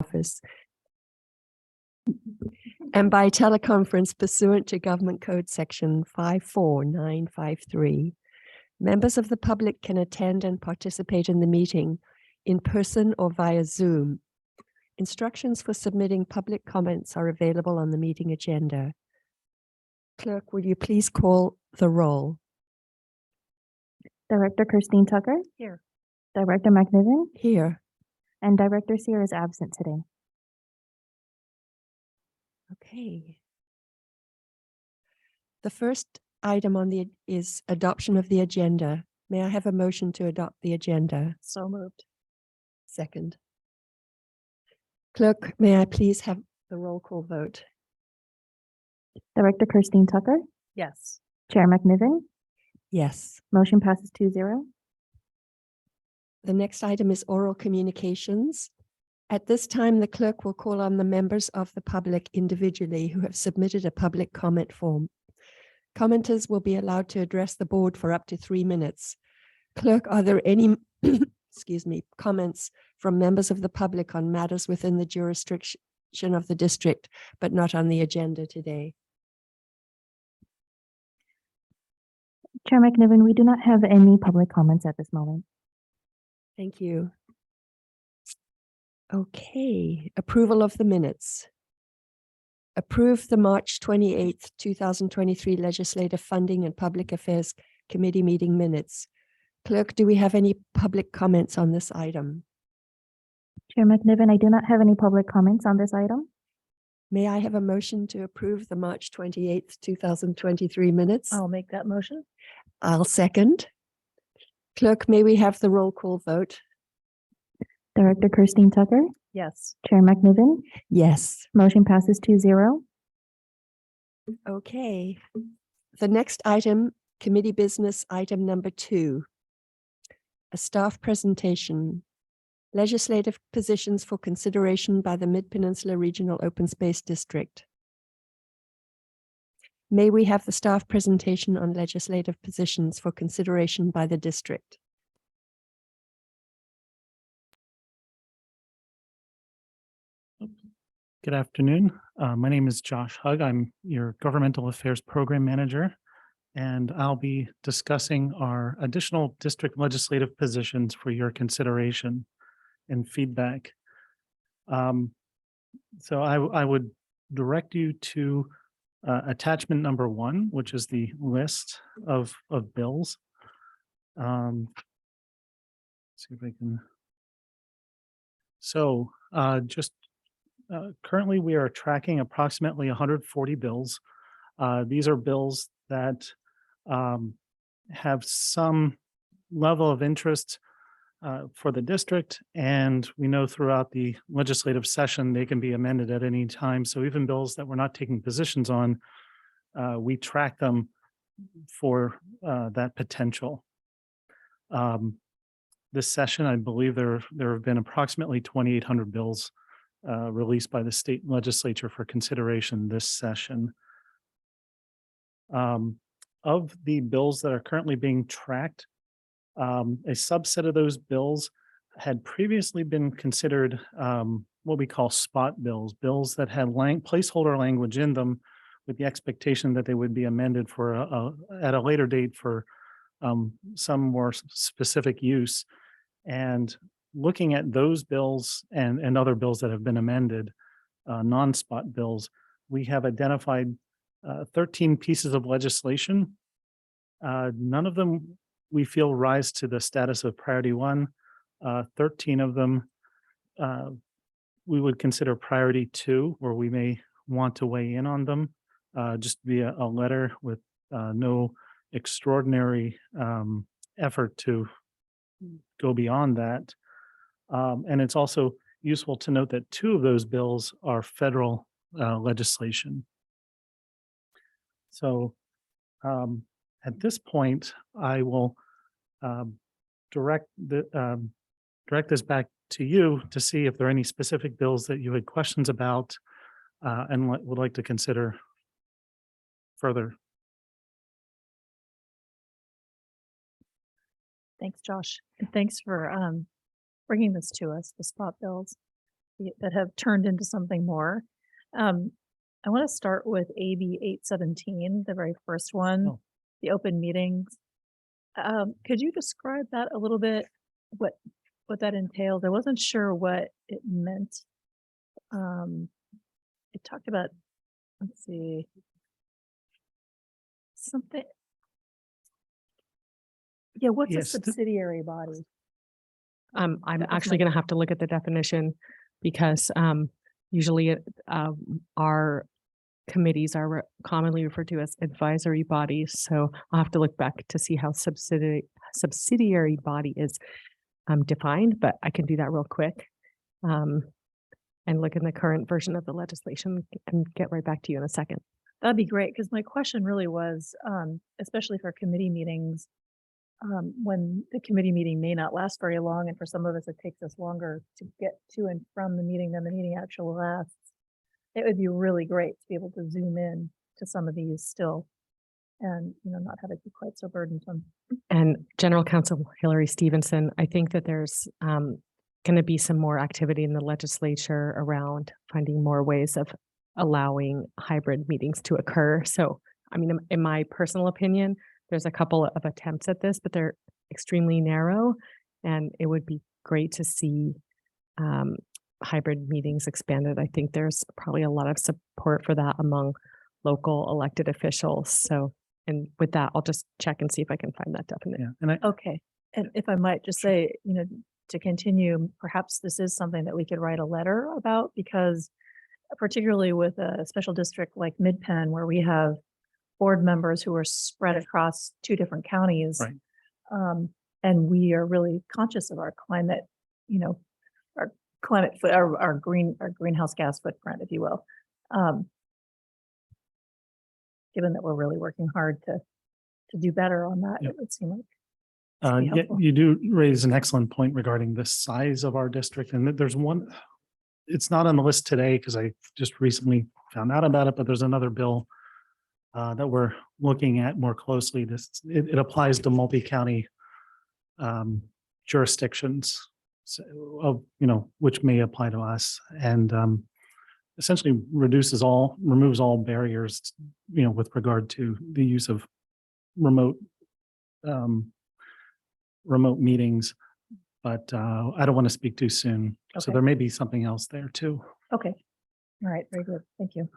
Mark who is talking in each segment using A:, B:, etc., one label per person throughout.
A: office and by teleconference pursuant to Government Code Section 54953. Members of the public can attend and participate in the meeting in person or via Zoom. Instructions for submitting public comments are available on the meeting agenda. Clerk, will you please call the roll?
B: Director Christine Tucker,
A: Here.
B: Director McNiven,
A: Here.
B: and Director Sear is absent today.
A: Okay. The first item on the is adoption of the agenda. May I have a motion to adopt the agenda?
B: So moved.
A: Second. Clerk, may I please have the roll call vote?
B: Director Christine Tucker,
A: Yes.
B: Chair McNiven,
A: Yes.
B: motion passes 2-0.
A: The next item is oral communications. At this time, the clerk will call on the members of the public individually who have submitted a public comment form. Commenters will be allowed to address the board for up to 3 minutes. Clerk, are there any comments from members of the public on matters within the jurisdiction of the district, but not on the agenda today?
B: Chair McNiven, we do not have any public comments at this moment.
A: Thank you. Okay, approval of the minutes. Approve the March 28th, 2023 Legislative Funding and Public Affairs Committee meeting minutes. Clerk, do we have any public comments on this item?
B: Chair McNiven, I do not have any public comments on this item.
A: May I have a motion to approve the March 28th, 2023 minutes?
B: I'll make that motion.
A: I'll second. Clerk, may we have the roll call vote?
B: Director Christine Tucker,
A: Yes.
B: Chair McNiven,
A: Yes.
B: motion passes 2-0.
A: Okay. The next item, committee business, item number 2. A staff presentation. Legislative positions for consideration by the Mid-Peninsula Regional Open Space District. May we have the staff presentation on legislative positions for consideration by the district?
C: Good afternoon. My name is Josh Hugg. I'm your Governmental Affairs Program Manager, and I'll be discussing our additional district legislative positions for your consideration and feedback. So I would direct you to attachment number 1, which is the list of bills. See if I can. So currently we are tracking approximately 140 bills. These are bills that have some level of interest for the district, and we know throughout the legislative session they can be amended at any time. So even bills that we're not taking positions on, we track them for that potential. This session, I believe there have been approximately 2,800 bills released by the state legislature for consideration this session. Of the bills that are currently being tracked, a subset of those bills had previously been considered what we call spot bills, bills that had placeholder language in them with the expectation that they would be amended for at a later date for some more specific use. And looking at those bills and other bills that have been amended, non-spot bills, we have identified 13 pieces of legislation. None of them we feel rise to the status of priority 1. 13 of them we would consider priority 2, where we may want to weigh in on them just via a letter with no extraordinary effort to go beyond that. And it's also useful to note that 2 of those bills are federal legislation. So at this point, I will direct this back to you to see if there are any specific bills that you had questions about and would like to consider further.
D: Thanks, Josh. And thanks for bringing this to us, the spot bills. that have turned into something more. I want to start with AB 817, the very first one,
C: Oh.
D: the open meetings. Could you describe that a little bit? What that entailed? I wasn't sure what it meant. It talked about, let's see, something. Yeah, what's a
C: Yes,
D: subsidiary body?
E: I'm
D: That was
E: actually
D: my-
E: going to have to look at the definition because usually our committees are commonly referred to as advisory bodies. So I'll have to look back to see how subsidiary body is defined, but I can do that real quick and look in the current version of the legislation and get right back to you in a second.
D: That'd be great, because my question really was, especially for committee meetings, when the committee meeting may not last very long, and for some of us, it takes us longer to get to and from the meeting than the meeting actually lasts. It would be really great to be able to zoom in to some of these still and, not have it be quite so burdensome.
E: And General Counsel Hillary Stevenson, I think that there's going to be some more activity in the legislature around finding more ways of allowing hybrid meetings to occur. So, I mean, in my personal opinion, there's a couple of attempts at this, but they're extremely narrow, and it would be great to see hybrid meetings expanded. I think there's probably a lot of support for that among local elected officials. So, and with that, I'll just check and see if I can find that definition.
C: Yeah, and
D: Okay, and if I might just say, to continue, perhaps this is something that we could write a letter about, because particularly with a special district like Midpen, where we have board members who are spread across 2 different counties.
C: Right.
D: And we are really conscious of our climate, our climate, our greenhouse gas footprint, if you will. Given that we're really working hard to do better on that,
C: Yep.
D: it would seem like. be
C: Yeah,
D: helpful.
C: you do raise an excellent point regarding the size of our district, and there's one, it's not on the list today because I just recently found out about it, but there's another bill that we're looking at more closely. It applies to multi-county jurisdictions, which may apply to us, and essentially removes all barriers, with regard to the use of remote meetings. But I don't want to speak too soon. So
D: Okay.
C: there may be something else there too.
D: Okay. All right. Very good. Thank you.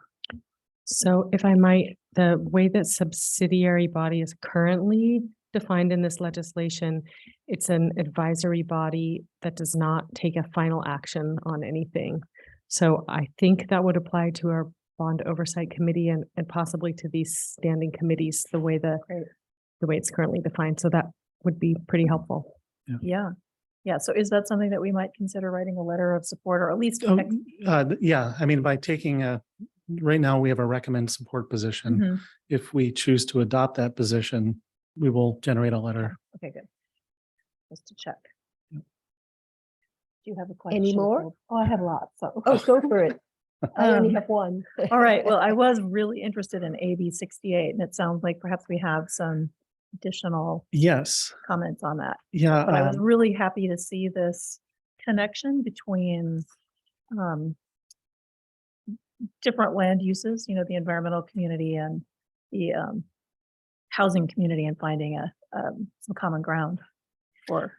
E: So if I might, the way that subsidiary body is currently defined in this legislation, it's an advisory body that does not take a final action on anything. So I think that would apply to our bond oversight committee and possibly to these standing committees, the way it's currently defined. So that would be pretty helpful.
D: Yeah. Yeah. So is that something that we might consider writing a letter of support, or at least?
C: Yeah, I mean, by taking right now we have a recommend support position.
D: Mhm.
C: If we choose to adopt that position, we will generate a letter.
D: Okay, good. Just to check.
C: Yep.
D: Do you have a question?
A: Any more?
D: Phil? Oh, I have lots, so.
A: Oh, go for it. I only
D: Um,
A: have one.
D: All right, well, I was really interested in AB 68, and it sounds like perhaps we have some additional
C: Yes,
D: comments on that.
C: yeah.
D: But I was really happy to see this connection between different land uses, the environmental community and the housing community, and finding some common ground for.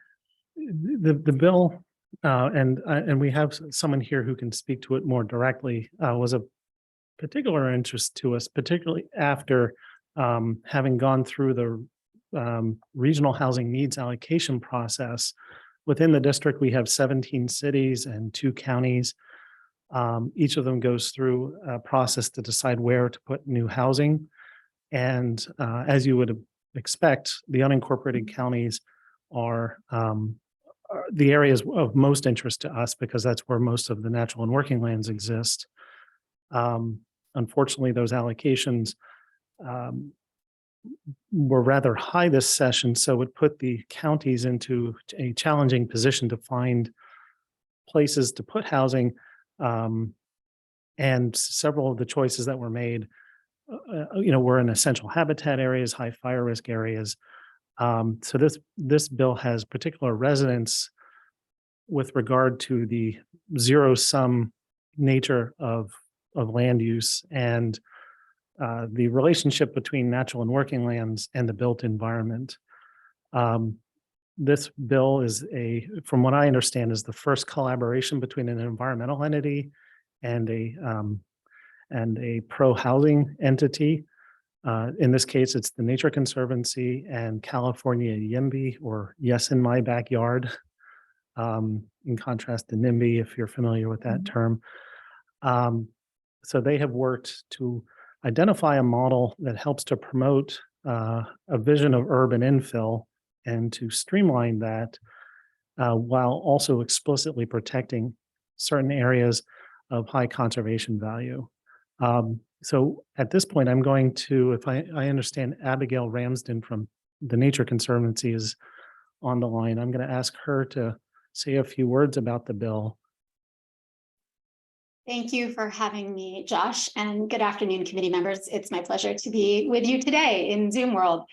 C: The bill, and we have someone here who can speak to it more directly, was a particular interest to us, particularly after having gone through the regional housing needs allocation process. Within the district, we have 17 cities and 2 counties. Each of them goes through a process to decide where to put new housing. And as you would expect, the unincorporated counties are the areas of most interest to us, because that's where most of the natural and working lands exist. Unfortunately, those allocations were rather high this session, so it put the counties into a challenging position to find places to put housing. And several of the choices that were made, were in essential habitat areas, high fire risk areas. So this bill has particular resonance with regard to the zero-sum nature of land use and the relationship between natural and working lands and the built environment. This bill is from what I understand, is the first collaboration between an environmental entity and a pro-housing entity. In this case, it's the Nature Conservancy and California YIMBY, or Yes in My Backyard, in contrast to NIMBY, if you're familiar with that term. So they have worked to identify a model that helps to promote a vision of urban infill and to streamline that while also explicitly protecting certain areas of high conservation value. So at this point, I'm going to, if I understand Abigail Ramsden from the Nature Conservancy is on the line, I'm going to ask her to say a few words about the bill.
F: Thank you for having me, Josh, and good afternoon, committee members. It's my pleasure to be with you today in Zoom world.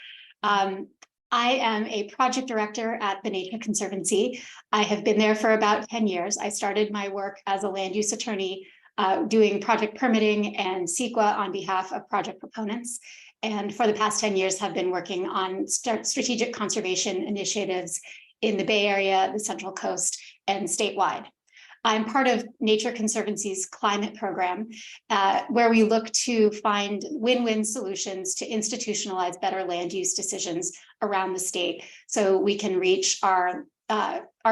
F: I am a project director at the Nature Conservancy. I have been there for about 10 years. I started my work as a land use attorney doing project permitting and CEQA on behalf of project proponents. And for the past 10 years have been working on strategic conservation initiatives in the Bay Area, the Central Coast, and statewide. I'm part of Nature Conservancy's climate program, where we look to find win-win solutions to institutionalize better land use decisions around the state, so we can reach our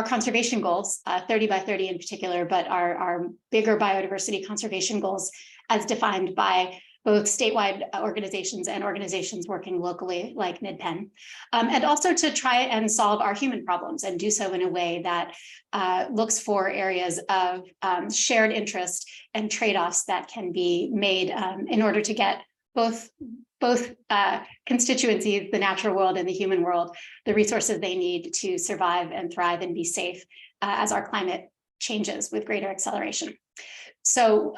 F: conservation goals, 30 by 30 in particular, but our bigger biodiversity conservation goals as defined by both statewide organizations and organizations working locally like Midpen, and also to try and solve our human problems and do so in a way that looks for areas of shared interest and trade-offs that can be made in order to get both constituencies, the natural world and the human world, the resources they need to survive and thrive and be safe as our climate changes with greater acceleration. So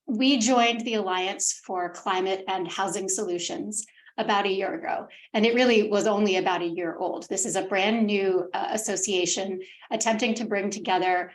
F: we joined the Alliance for Climate and Housing Solutions about a year ago, and it really was only about a year old. This is a brand new association attempting to bring together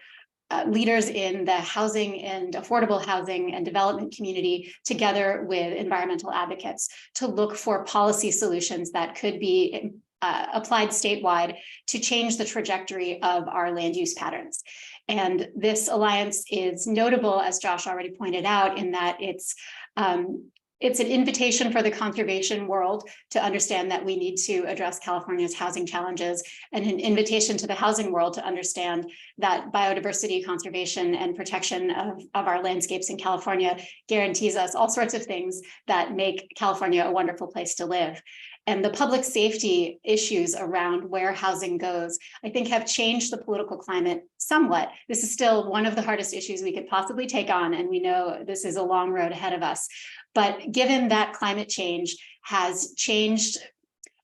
F: leaders in the housing and affordable housing and development community together with environmental advocates to look for policy solutions that could be applied statewide to change the trajectory of our land use patterns. And this alliance is notable, as Josh already pointed out, in that it's an invitation for the conservation world to understand that we need to address California's housing challenges, and an invitation to the housing world to understand that biodiversity conservation and protection of our landscapes in California guarantees us all sorts of things that make California a wonderful place to live. And the public safety issues around where housing goes, I think, have changed the political climate somewhat. This is still one of the hardest issues we could possibly take on, and we know this is a long road ahead of us. But given that climate change has changed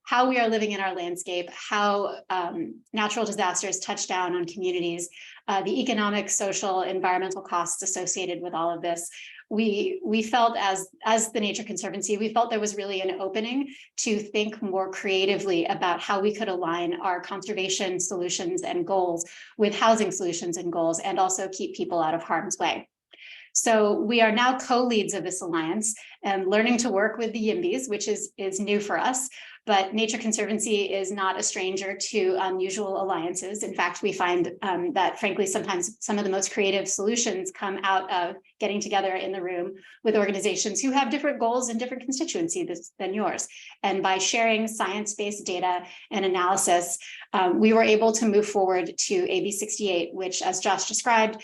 F: how we are living in our landscape, how natural disasters touch down on communities, the economic, social, environmental costs associated with all of this, we felt as the Nature Conservancy, we felt there was really an opening to think more creatively about how we could align our conservation solutions and goals with housing solutions and goals, and also keep people out of harm's way. So we are now co-leads of this alliance and learning to work with the YIMBYs, which is new for us. But Nature Conservancy is not a stranger to unusual alliances. In fact, we find that, frankly, sometimes some of the most creative solutions come out of getting together in the room with organizations who have different goals and different constituencies than yours. And by sharing science-based data and analysis, we were able to move forward to AB 68, which, as Josh described,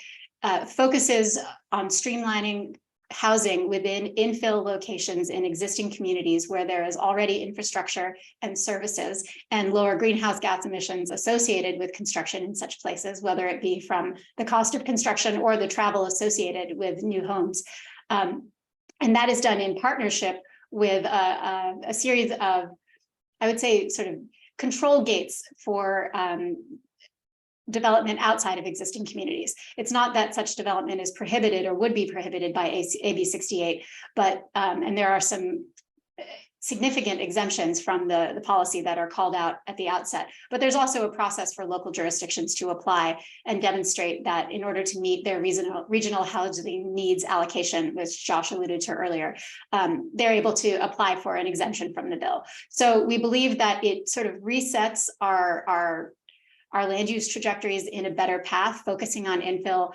F: focuses on streamlining housing within infill locations in existing communities where there is already infrastructure and services, and lower greenhouse gas emissions associated with construction in such places, whether it be from the cost of construction or the travel associated with new homes. And that is done in partnership with a series of, I would say, sort of control gates for development outside of existing communities. It's not that such development is prohibited or would be prohibited by AB 68, but and there are some significant exemptions from the policy that are called out at the outset. But there's also a process for local jurisdictions to apply and demonstrate that in order to meet their regional housing needs allocation, which Josh alluded to earlier, they're able to apply for an exemption from the bill. So we believe that it sort of resets our land use trajectories in a better path, focusing on infill,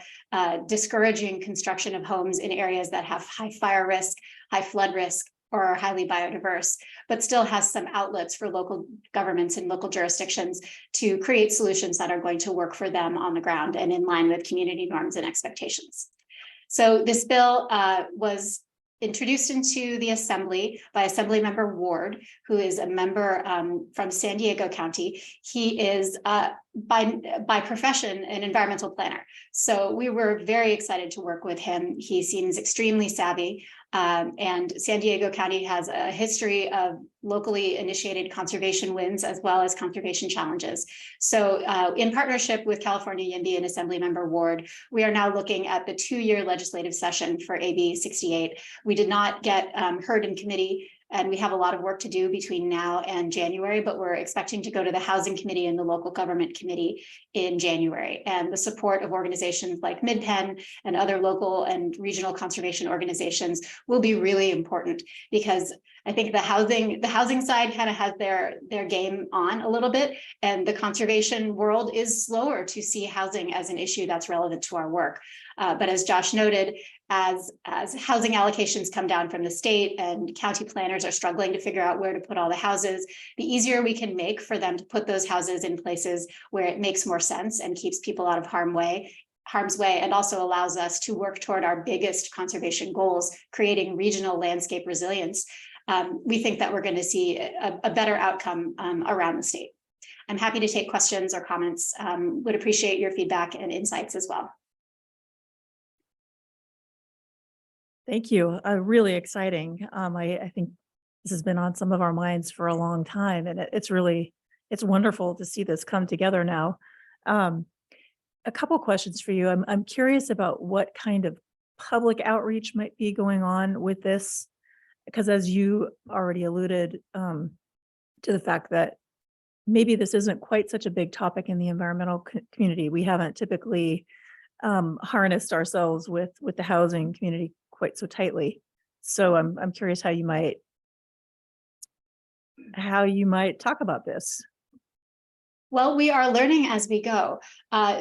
F: discouraging construction of homes in areas that have high fire risk, high flood risk, or are highly biodiverse, but still has some outlets for local governments and local jurisdictions to create solutions that are going to work for them on the ground and in line with community norms and expectations. So this bill was introduced into the Assembly by Assemblymember Ward, who is a member from San Diego County. He is by profession an environmental planner. So we were very excited to work with him. He seems extremely savvy. And San Diego County has a history of locally initiated conservation wins as well as conservation challenges. So in partnership with California YIMBY and Assemblymember Ward, we are now looking at the 2-year legislative session for AB 68. We did not get heard in committee, and we have a lot of work to do between now and January, but we're expecting to go to the Housing Committee and the Local Government Committee in January. And the support of organizations like Midpen and other local and regional conservation organizations will be really important, because I think the housing side kind of has their game on a little bit, and the conservation world is slower to see housing as an issue that's relevant to our work. But as Josh noted, as housing allocations come down from the state and county planners are struggling to figure out where to put all the houses, the easier we can make for them to put those houses in places where it makes more sense and keeps people out of harm's way, and also allows us to work toward our biggest conservation goals, creating regional landscape resilience. We think that we're going to see a better outcome around the state. I'm happy to take questions or comments. Would appreciate your feedback and insights as well.
D: Thank you. Really exciting. I think this has been on some of our minds for a long time, and it's wonderful to see this come together now. A couple questions for you. I'm curious about what kind of public outreach might be going on with this, because as you already alluded to the fact that maybe this isn't quite such a big topic in the environmental community. We haven't typically harnessed ourselves with the housing community quite so tightly. So I'm curious how you might talk about this.
F: Well, we are learning as we go.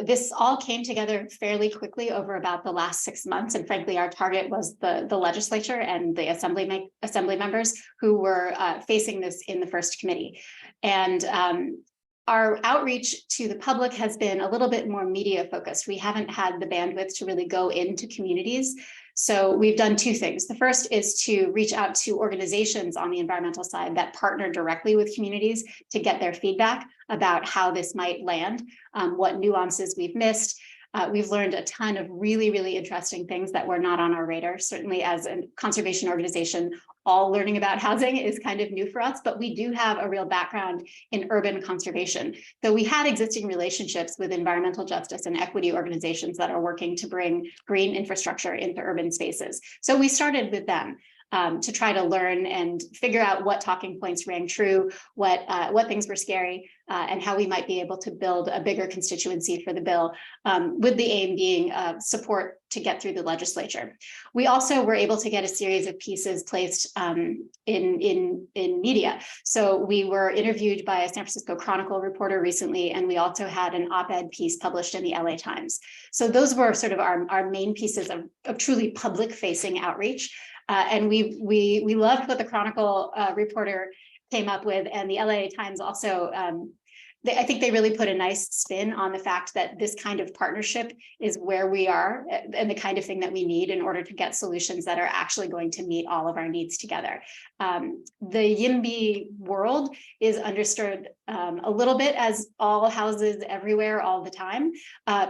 F: This all came together fairly quickly over about the last 6 months. And frankly, our target was the legislature and the assembly members who were facing this in the first committee. And our outreach to the public has been a little bit more media focused. We haven't had the bandwidth to really go into communities. So we've done 2 things. The first is to reach out to organizations on the environmental side that partner directly with communities to get their feedback about how this might land, what nuances we've missed. We've learned a ton of really, really interesting things that were not on our radar. Certainly as a conservation organization, all learning about housing is kind of new for us, but we do have a real background in urban conservation. So we had existing relationships with environmental justice and equity organizations that are working to bring green infrastructure into urban spaces. So we started with them to try to learn and figure out what talking points rang true, what things were scary, and how we might be able to build a bigger constituency for the bill, with the aim being support to get through the legislature. We also were able to get a series of pieces placed in media. So we were interviewed by a San Francisco Chronicle reporter recently, and we also had an op-ed piece published in the LA Times. So those were sort of our main pieces of truly public-facing outreach. And we loved what the Chronicle reporter came up with, and the LA Times also, I think they really put a nice spin on the fact that this kind of partnership is where we are and the kind of thing that we need in order to get solutions that are actually going to meet all of our needs together. The YIMBY world is understood a little bit as all houses everywhere all the time.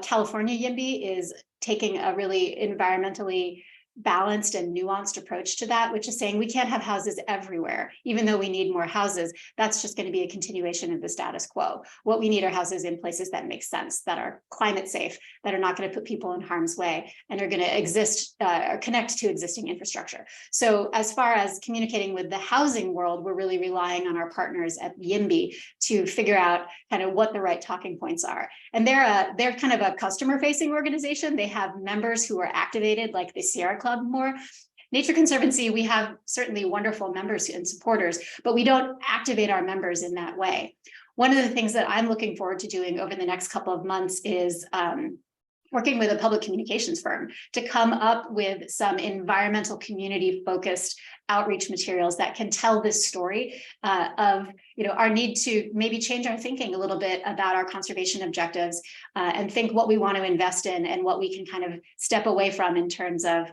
F: California YIMBY is taking a really environmentally balanced and nuanced approach to that, which is saying we can't have houses everywhere, even though we need more houses. That's just going to be a continuation of the status quo. What we need are houses in places that make sense, that are climate safe, that are not going to put people in harm's way, and are going to exist or connect to existing infrastructure. So as far as communicating with the housing world, we're really relying on our partners at YIMBY to figure out kind of what the right talking points are. And they're kind of a customer facing organization. They have members who are activated, like the Sierra Club more. Nature Conservancy, we have certainly wonderful members and supporters, but we don't activate our members in that way. One of the things that I'm looking forward to doing over the next couple of months is working with a public communications firm to come up with some environmental community focused outreach materials that can tell this story of our need to maybe change our thinking a little bit about our conservation objectives and think what we want to invest in and what we can kind of step away from in terms of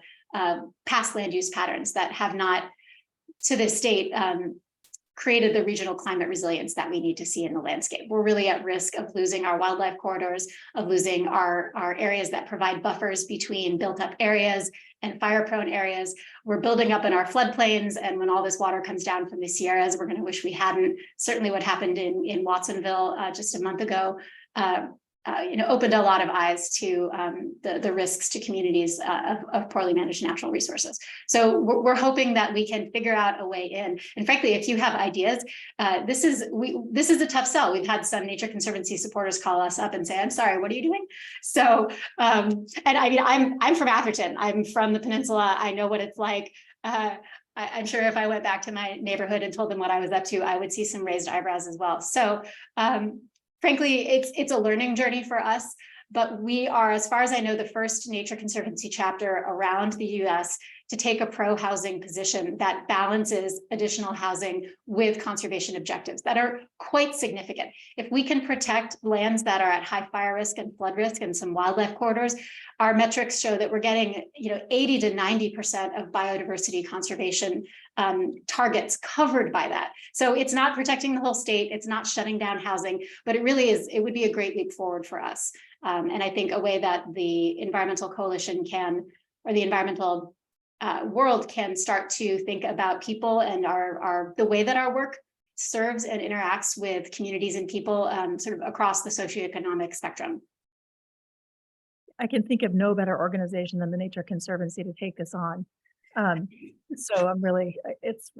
F: past land use patterns that have not to this date created the regional climate resilience that we need to see in the landscape. We're really at risk of losing our wildlife corridors, of losing our areas that provide buffers between built up areas and fire prone areas. We're building up in our floodplains, and when all this water comes down from the Sierras, we're going to wish we hadn't. Certainly what happened in Watsonville just a month ago opened a lot of eyes to the risks to communities of poorly managed natural resources. So we're hoping that we can figure out a way in. And frankly, if you have ideas, this is a tough sell. We've had some Nature Conservancy supporters call us up and say, "I'm sorry, what are you doing?" So, and I mean, I'm from Atherton. I'm from the peninsula. I know what it's like. I'm sure if I went back to my neighborhood and told them what I was up to, I would see some raised eyebrows as well. So. Frankly, it's a learning journey for us, but we are, as far as I know, the first Nature Conservancy chapter around the US to take a pro-housing position that balances additional housing with conservation objectives that are quite significant. If we can protect lands that are at high fire risk and flood risk and some wildlife corridors, our metrics show that we're getting 80 to 90% of biodiversity conservation targets covered by that. So it's not protecting the whole state, it's not shutting down housing, but it really is, it would be a great leap forward for us. And I think a way that the environmental coalition can, or the environmental world can start to think about people and the way that our work serves and interacts with communities and people sort of across the socioeconomic spectrum.
D: I can think of no better organization than the Nature Conservancy to take this on. So I'm really, it's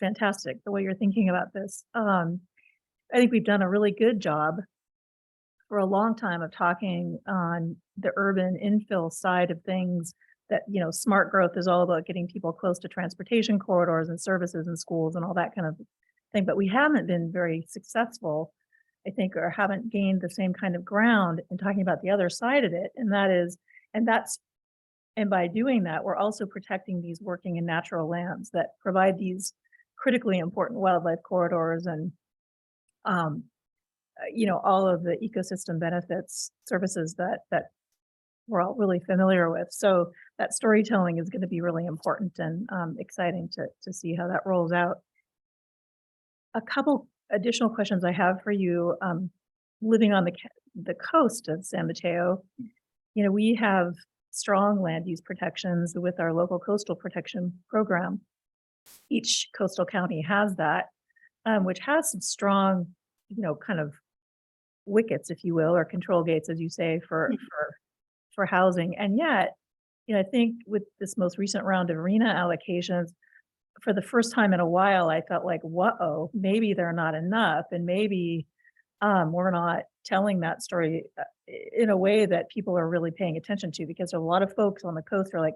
D: fantastic the way you're thinking about this. I think we've done a really good job for a long time of talking on the urban infill side of things, that smart growth is all about getting people close to transportation corridors and services and schools and all that kind of thing. But we haven't been very successful, I think, or haven't gained the same kind of ground in talking about the other side of it. And by doing that, we're also protecting these working and natural lands that provide these critically important wildlife corridors and all of the ecosystem benefits, services that we're all really familiar with. So that storytelling is going to be really important and exciting to see how that rolls out. A couple additional questions I have for you. Living on the coast of San Mateo, we have strong land use protections with our local coastal protection program. Each coastal county has that, which has some strong, kind of wickets, if you will, or control gates, as you say, for housing. And yet, I think with this most recent round of RENA allocations, for the first time in a while, I felt like, whoa, maybe they're not enough. And maybe we're not telling that story in a way that people are really paying attention to, because a lot of folks on the coast are like,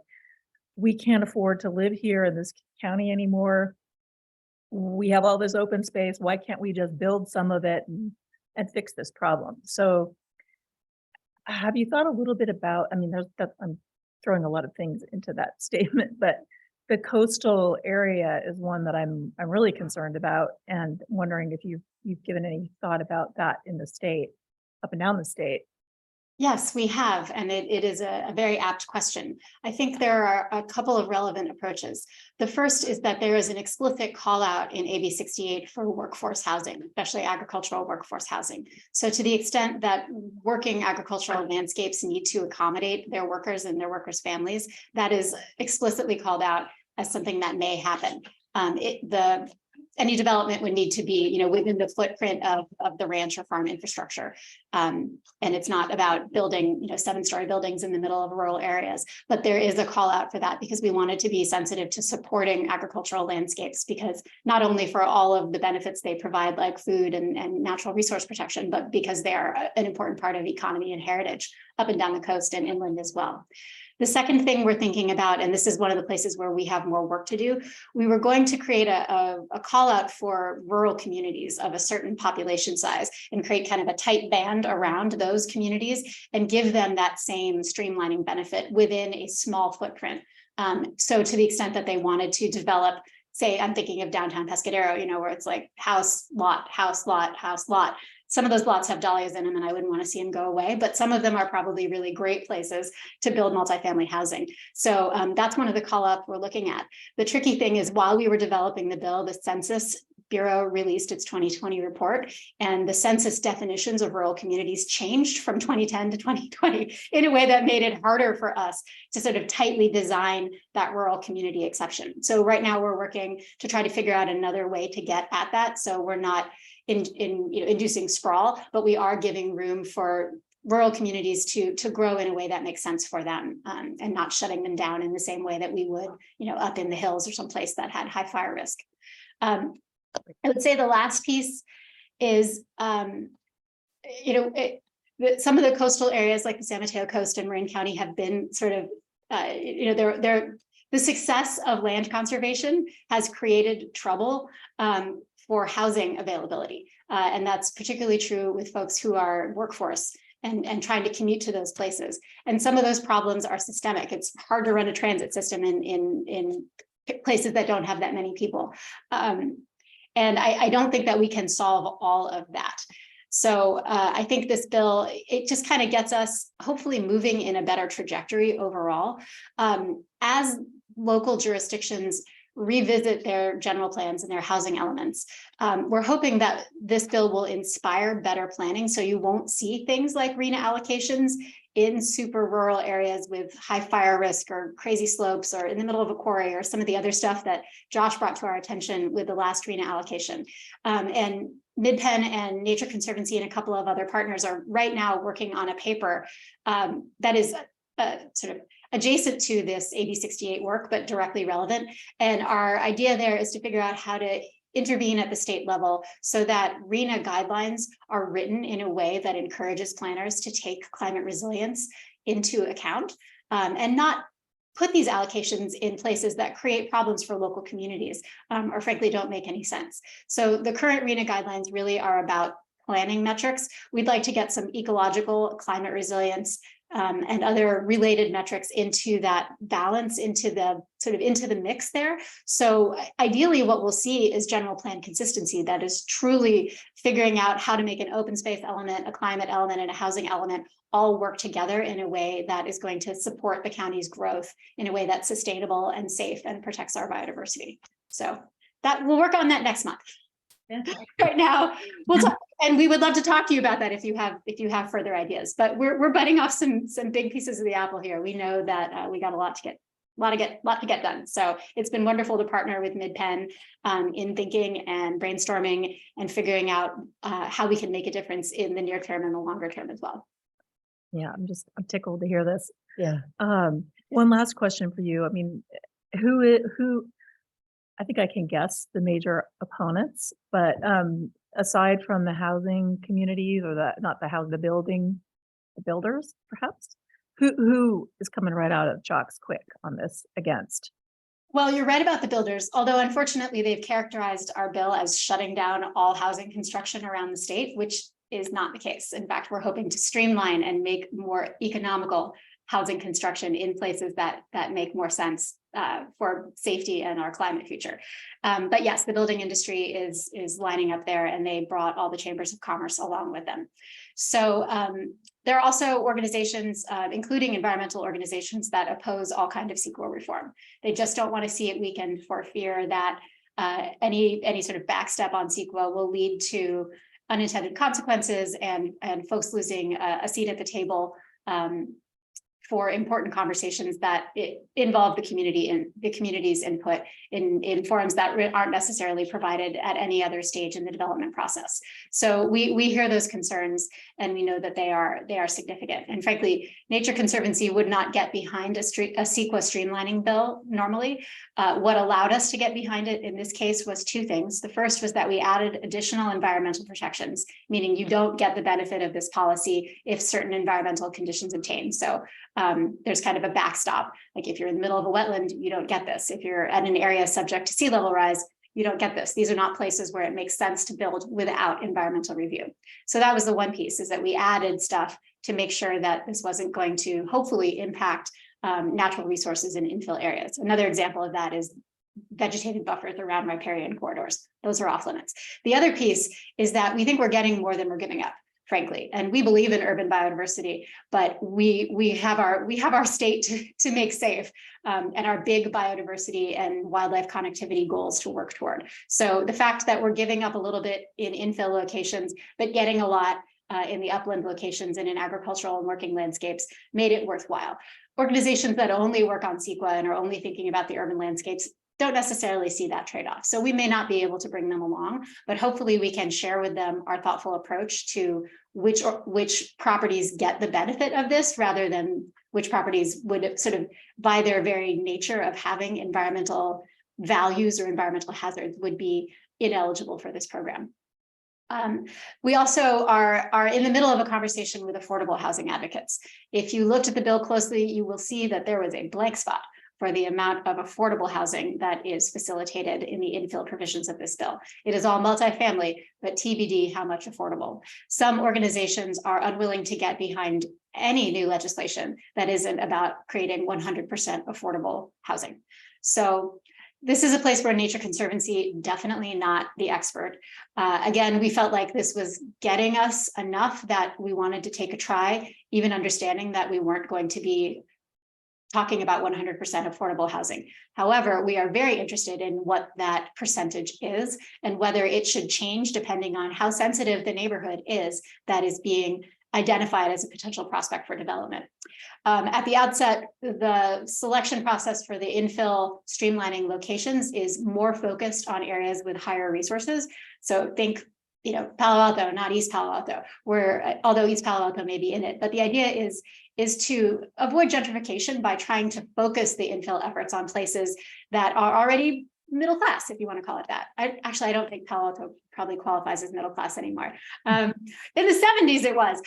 D: we can't afford to live here in this county anymore. We have all this open space. Why can't we just build some of it and fix this problem? So have you thought a little bit about, I'm throwing a lot of things into that statement, but the coastal area is one that I'm really concerned about, and wondering if you've given any thought about that in the state, up and down the state.
F: Yes, we have, and it is a very apt question. I think there are a couple of relevant approaches. The first is that there is an explicit call out in AB 68 for workforce housing, especially agricultural workforce housing. So to the extent that working agricultural landscapes need to accommodate their workers and their workers' families, that is explicitly called out as something that may happen. Any development would need to be, within the footprint of the ranch or farm infrastructure. And it's not about building, 7-story buildings in the middle of rural areas, but there is a call out for that because we wanted to be sensitive to supporting agricultural landscapes, because not only for all of the benefits they provide, like food and natural resource protection, but because they are an important part of economy and heritage up and down the coast and inland as well. The second thing we're thinking about, and this is one of the places where we have more work to do, we were going to create a call out for rural communities of a certain population size and create kind of a tight band around those communities and give them that same streamlining benefit within a small footprint. So to the extent that they wanted to develop, say, I'm thinking of downtown Pescadero, where it's like house, lot, house, lot, house, lot. Some of those lots have dahlias in them and I wouldn't want to see them go away, but some of them are probably really great places to build multifamily housing. So that's one of the call outs we're looking at. The tricky thing is, while we were developing the bill, the Census Bureau released its 2020 report, and the census definitions of rural communities changed from 2010 to 2020 in a way that made it harder for us to sort of tightly design that rural community exception. So right now we're working to try to figure out another way to get at that. So we're not inducing sprawl, but we are giving room for rural communities to grow in a way that makes sense for them, and not shutting them down in the same way that we would, up in the hills or someplace that had high fire risk. I would say the last piece is, some of the coastal areas like the San Mateo coast and Marin County have been sort of, the success of land conservation has created trouble for housing availability. And that's particularly true with folks who are workforce and trying to commute to those places. And some of those problems are systemic. It's hard to run a transit system in places that don't have that many people. And I don't think that we can solve all of that. So I think this bill, it just kind of gets us hopefully moving in a better trajectory overall. As local jurisdictions revisit their general plans and their housing elements, we're hoping that this bill will inspire better planning. So you won't see things like RHNA allocations in super rural areas with high fire risk or crazy slopes or in the middle of a quarry or some of the other stuff that Josh brought to our attention with the last RHNA allocation. And Midpen and Nature Conservancy and a couple of other partners are right now working on a paper that is sort of adjacent to this AB 68 work, but directly relevant. And our idea there is to figure out how to intervene at the state level so that RHNA guidelines are written in a way that encourages planners to take climate resilience into account, and not put these allocations in places that create problems for local communities, or frankly don't make any sense. So the current RHNA guidelines really are about planning metrics. We'd like to get some ecological climate resilience and other related metrics into that balance, into the mix there. So ideally what we'll see is general plan consistency that is truly figuring out how to make an open space element, a climate element, and a housing element all work together in a way that is going to support the county's growth in a way that's sustainable and safe and protects our biodiversity. So that we'll work on that next month. Right now, we'll talk, and we would love to talk to you about that if you have further ideas. But we're biting off some big pieces of the apple here. We know that we got a lot to get done. So it's been wonderful to partner with Midpen in thinking and brainstorming and figuring out how we can make a difference in the near term and the longer term as well.
D: Yeah, I'm tickled to hear this.
A: Yeah.
D: One last question for you. I mean, who I think I can guess the major opponents, but aside from the housing communities or the builders, perhaps, who is coming right out of chocks quick on this against?
F: Well, you're right about the builders, although unfortunately they've characterized our bill as shutting down all housing construction around the state, which is not the case. In fact, we're hoping to streamline and make more economical housing construction in places that make more sense for safety and our climate future. But yes, the building industry is lining up there, and they brought all the chambers of commerce along with them. So There are also organizations, including environmental organizations, that oppose all kind of CEQA reform. They just don't want to see it weakened for fear that any sort of backstep on CEQA will lead to unintended consequences and folks losing a seat at the table for important conversations that involve the community and the community's input in forums that aren't necessarily provided at any other stage in the development process. So we hear those concerns, and we know that they are significant. And frankly, Nature Conservancy would not get behind a CEQA streamlining bill normally. What allowed us to get behind it in this case was two things. The first was that we added additional environmental protections, meaning you don't get the benefit of this policy if certain environmental conditions obtain. So there's kind of a backstop. Like if you're in the middle of a wetland, you don't get this. If you're at an area subject to sea level rise, you don't get this. These are not places where it makes sense to build without environmental review. So that was the one piece, is that we added stuff to make sure that this wasn't going to hopefully impact natural resources in infill areas. Another example of that is vegetated buffers around riparian corridors. Those are off limits. The other piece is that we think we're getting more than we're giving up, frankly, and we believe in urban biodiversity, but we have our state to make safe, and our big biodiversity and wildlife connectivity goals to work toward. So the fact that we're giving up a little bit in infill locations, but getting a lot in the upland locations and in agricultural and working landscapes made it worthwhile. Organizations that only work on CEQA and are only thinking about the urban landscapes don't necessarily see that trade-off. So we may not be able to bring them along, but hopefully we can share with them our thoughtful approach to which properties get the benefit of this, rather than which properties would sort of, by their very nature of having environmental values or environmental hazards, would be ineligible for this program. We also are in the middle of a conversation with affordable housing advocates. If you looked at the bill closely, you will see that there was a blank spot for the amount of affordable housing that is facilitated in the infill provisions of this bill. It is all multifamily, but TBD how much affordable. Some organizations are unwilling to get behind any new legislation that isn't about creating 100% affordable housing. So this is a place where Nature Conservancy, definitely not the expert. Again, we felt like this was getting us enough that we wanted to take a try, even understanding that we weren't going to be talking about 100% affordable housing. However, we are very interested in what that percentage is and whether it should change depending on how sensitive the neighborhood is that is being identified as a potential prospect for development. At the outset, the selection process for the infill streamlining locations is more focused on areas with higher resources. So think, Palo Alto, not East Palo Alto, where although East Palo Alto may be in it, but the idea is to avoid gentrification by trying to focus the infill efforts on places that are already middle class, if you want to call it that. I don't think Palo Alto probably qualifies as middle class anymore. In the 70s it was.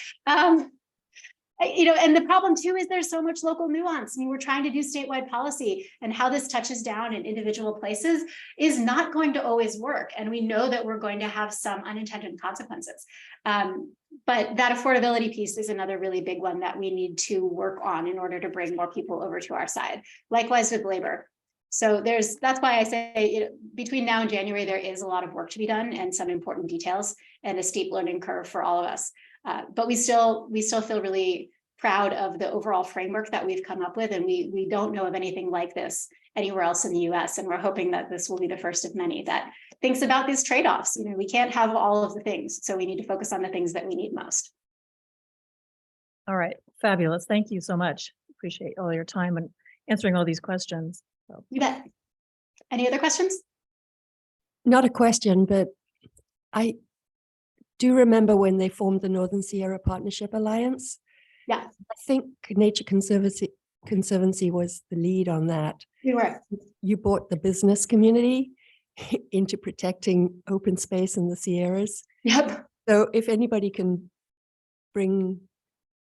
F: And the problem too is there's so much local nuance. I mean, we're trying to do statewide policy, and how this touches down in individual places is not going to always work. And we know that we're going to have some unintended consequences. But that affordability piece is another really big one that we need to work on in order to bring more people over to our side. Likewise with labor. So that's why I say between now and January, there is a lot of work to be done and some important details and a steep learning curve for all of us. But we still feel really proud of the overall framework that we've come up with, and we don't know of anything like this anywhere else in the US, and we're hoping that this will be the first of many that thinks about these trade-offs. We can't have all of the things, so we need to focus on the things that we need most.
D: All right, fabulous. Thank you so much. Appreciate all your time and answering all these questions. So.
F: You bet. Any other questions?
A: Not a question, but I do remember when they formed the Northern Sierra Partnership Alliance.
F: Yeah.
A: I think Nature Conservancy was the lead on that.
F: We were.
A: You brought the business community into protecting open space in the Sierras.
F: Yep.
A: So if anybody can bring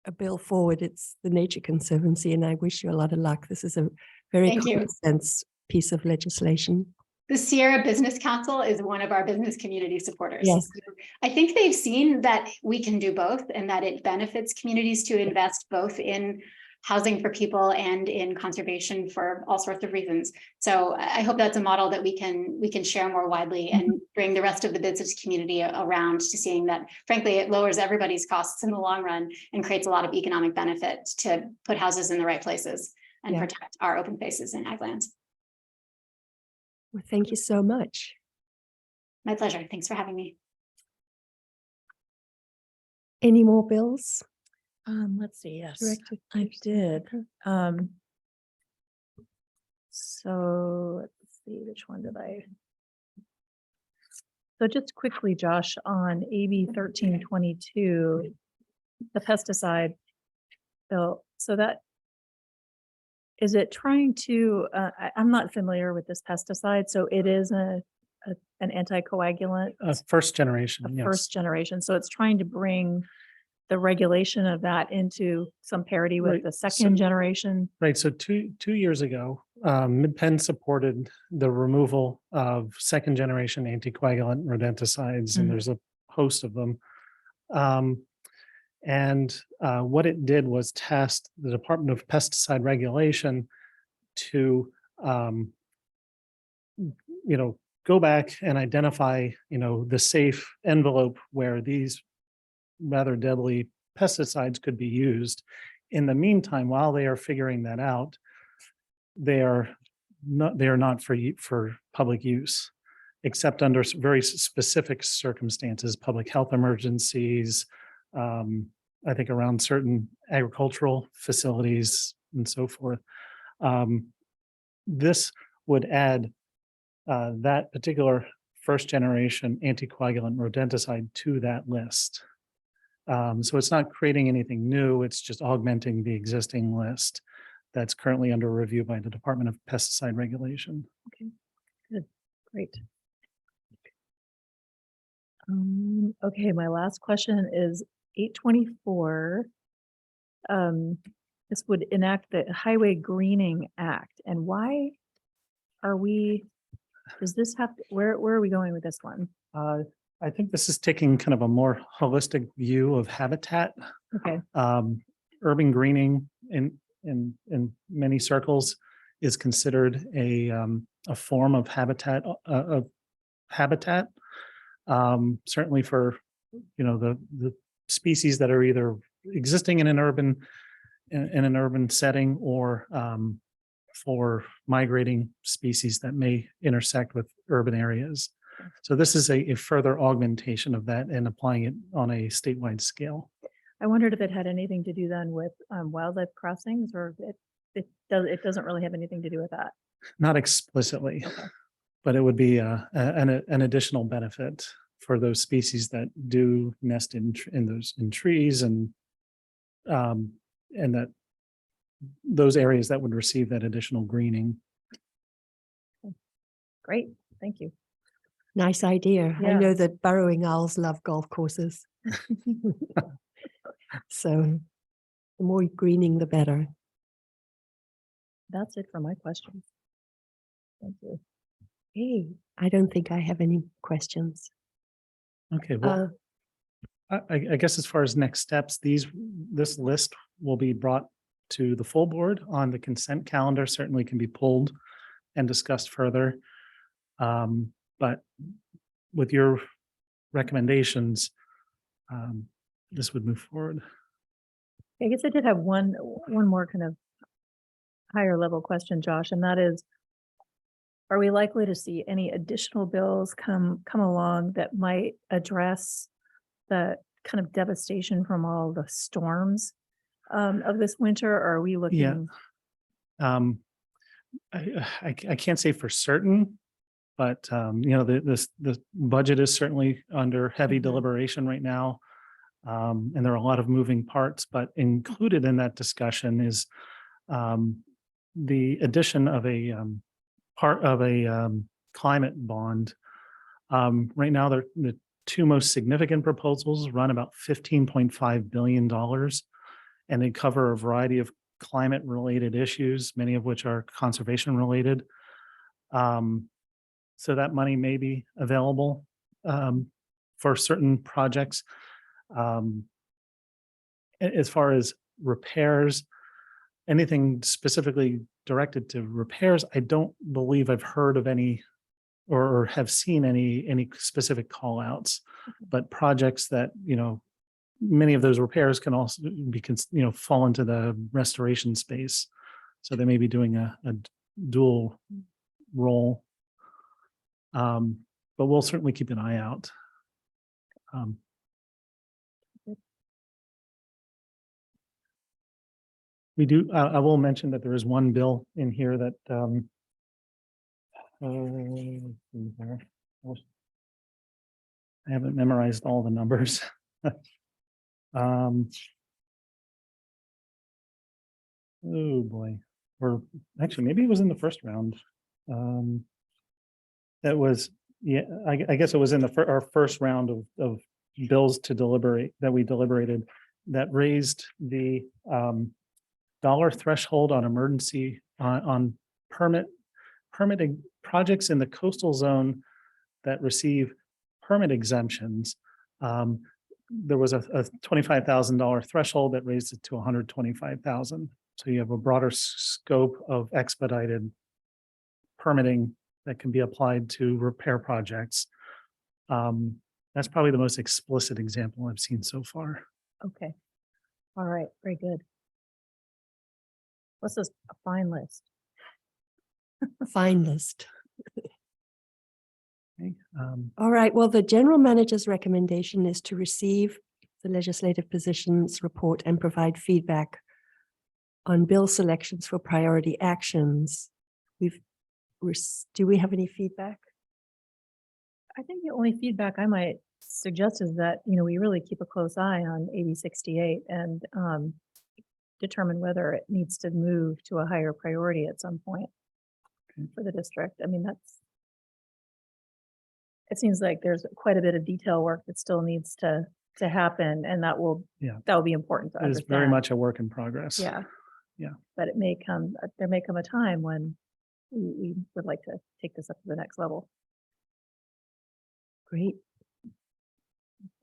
A: a bill forward, it's the Nature Conservancy, and I wish you a lot of luck. This is a very common sense piece of legislation.
F: The Sierra Business Council is one of our business community supporters.
A: Yes.
F: So I think they've seen that we can do both and that it benefits communities to invest both in housing for people and in conservation for all sorts of reasons. So I hope that's a model that we can share more widely and bring the rest of the business community around to seeing that, frankly, it lowers everybody's costs in the long run and creates a lot of economic benefit to put houses in the right places and
A: Yeah.
F: protect our open spaces in ag lands.
A: Well, thank you so much.
F: My pleasure. Thanks for having me.
A: Any more bills?
D: Let's see, yes,
A: Director
D: I
A: Peterson?
D: did.
A: Okay.
D: So let's see, which one did I? So just quickly, Josh, on AB 1322, the pesticide bill. So that, is it trying to, I'm not familiar with this pesticide, so it is an anticoagulant,
C: First generation,
D: a
C: yes.
D: first generation. So it's trying to bring the regulation of that into some parity with
C: Right,
D: the
C: so-
D: second generation.
C: Right, so two years ago, Midpen supported the removal of second generation anticoagulant rodenticides, and
D: Mhm.
C: there's a host of them. What it did was task the Department of Pesticide Regulation to, go back and identify, the safe envelope where these rather deadly pesticides could be used. In the meantime, while they are figuring that out, they are not for public use, except under very specific circumstances, public health emergencies, I think around certain agricultural facilities and so forth. This would add that particular first generation anticoagulant rodenticide to that list. So it's not creating anything new, it's just augmenting the existing list that's currently under review by the Department of Pesticide Regulation.
D: Great. Okay, my last question is 824. This would enact the Highway Greening Act, and why are we, does this have, where are we going with this one?
C: I think this is taking kind of a more holistic view of habitat.
D: Okay,
C: Urban greening in many circles is considered a form of habitat certainly for the species that are either existing in an urban setting or for migrating species that may intersect with urban areas. So this is a further augmentation of that and applying it on a statewide scale.
D: I wondered if it had anything to do then with wildlife crossings, or it doesn't really have anything to do with that.
C: Not explicitly,
D: Okay.
C: but it would be an additional benefit for those species that do nest in trees and that those areas that would receive that additional greening.
D: Great, thank you.
A: Nice idea. I
D: Yeah.
A: know that burrowing owls love golf courses. So the more greening, the better.
D: That's it for my questions. Thank you.
A: Hey, I don't think I have any questions.
C: Okay, well, I guess as far as next steps, this list will be brought to the full board on the consent calendar, certainly can be pulled and discussed further. But with your recommendations, this would move forward.
D: I guess I did have one more kind of higher level question, Josh, and that is, are we likely to see any additional bills come along that might address the kind of devastation from all the storms of this winter? Or are we looking?
C: I can't say for certain, but the budget is certainly under heavy
D: Mhm.
C: deliberation right now. And there are a lot of moving parts, but included in that discussion is the addition of a part of a climate bond. Right now, the two most significant proposals run about $15.5 billion, and they cover a variety of climate related issues, many of which are conservation related. So that money may be available for certain projects. As far as repairs, anything specifically directed to repairs, I don't believe I've heard of any or have seen any specific call outs, but projects that, many of those repairs can also be, fall into the restoration space. So they may be doing a dual role. But we'll certainly keep an eye out. We do, I will mention that there is one bill in here that, I haven't memorized all the numbers. Oh boy, or actually, maybe it was in the first round. That was, yeah, I guess it was in our first round of bills to deliberate, that we deliberated, that raised the dollar threshold on emergency, on permitting projects in the coastal zone that receive permit exemptions. There was a $25,000 threshold that raised it to $125,000. So you have a broader scope of expedited permitting that can be applied to repair projects. That's probably the most explicit example I've seen so far.
D: Okay. All right, very good. What's this, a fine list?
A: Fine list.
C: Okay,
A: All right. Well, the general manager's recommendation is to receive the legislative positions report and provide feedback on bill selections for priority actions. Do we have any feedback?
D: I think the only feedback I might suggest is that, we really keep a close eye on AB 68 and determine whether it needs to move to a higher priority at some point for the district. I mean, it seems like there's quite a bit of detail work that still needs to happen, and that will be important to
C: it is
D: understand.
C: very much a work in progress.
D: Yeah.
C: Yeah.
D: But there may come a time when we would like to take this up to the next level.
A: Great.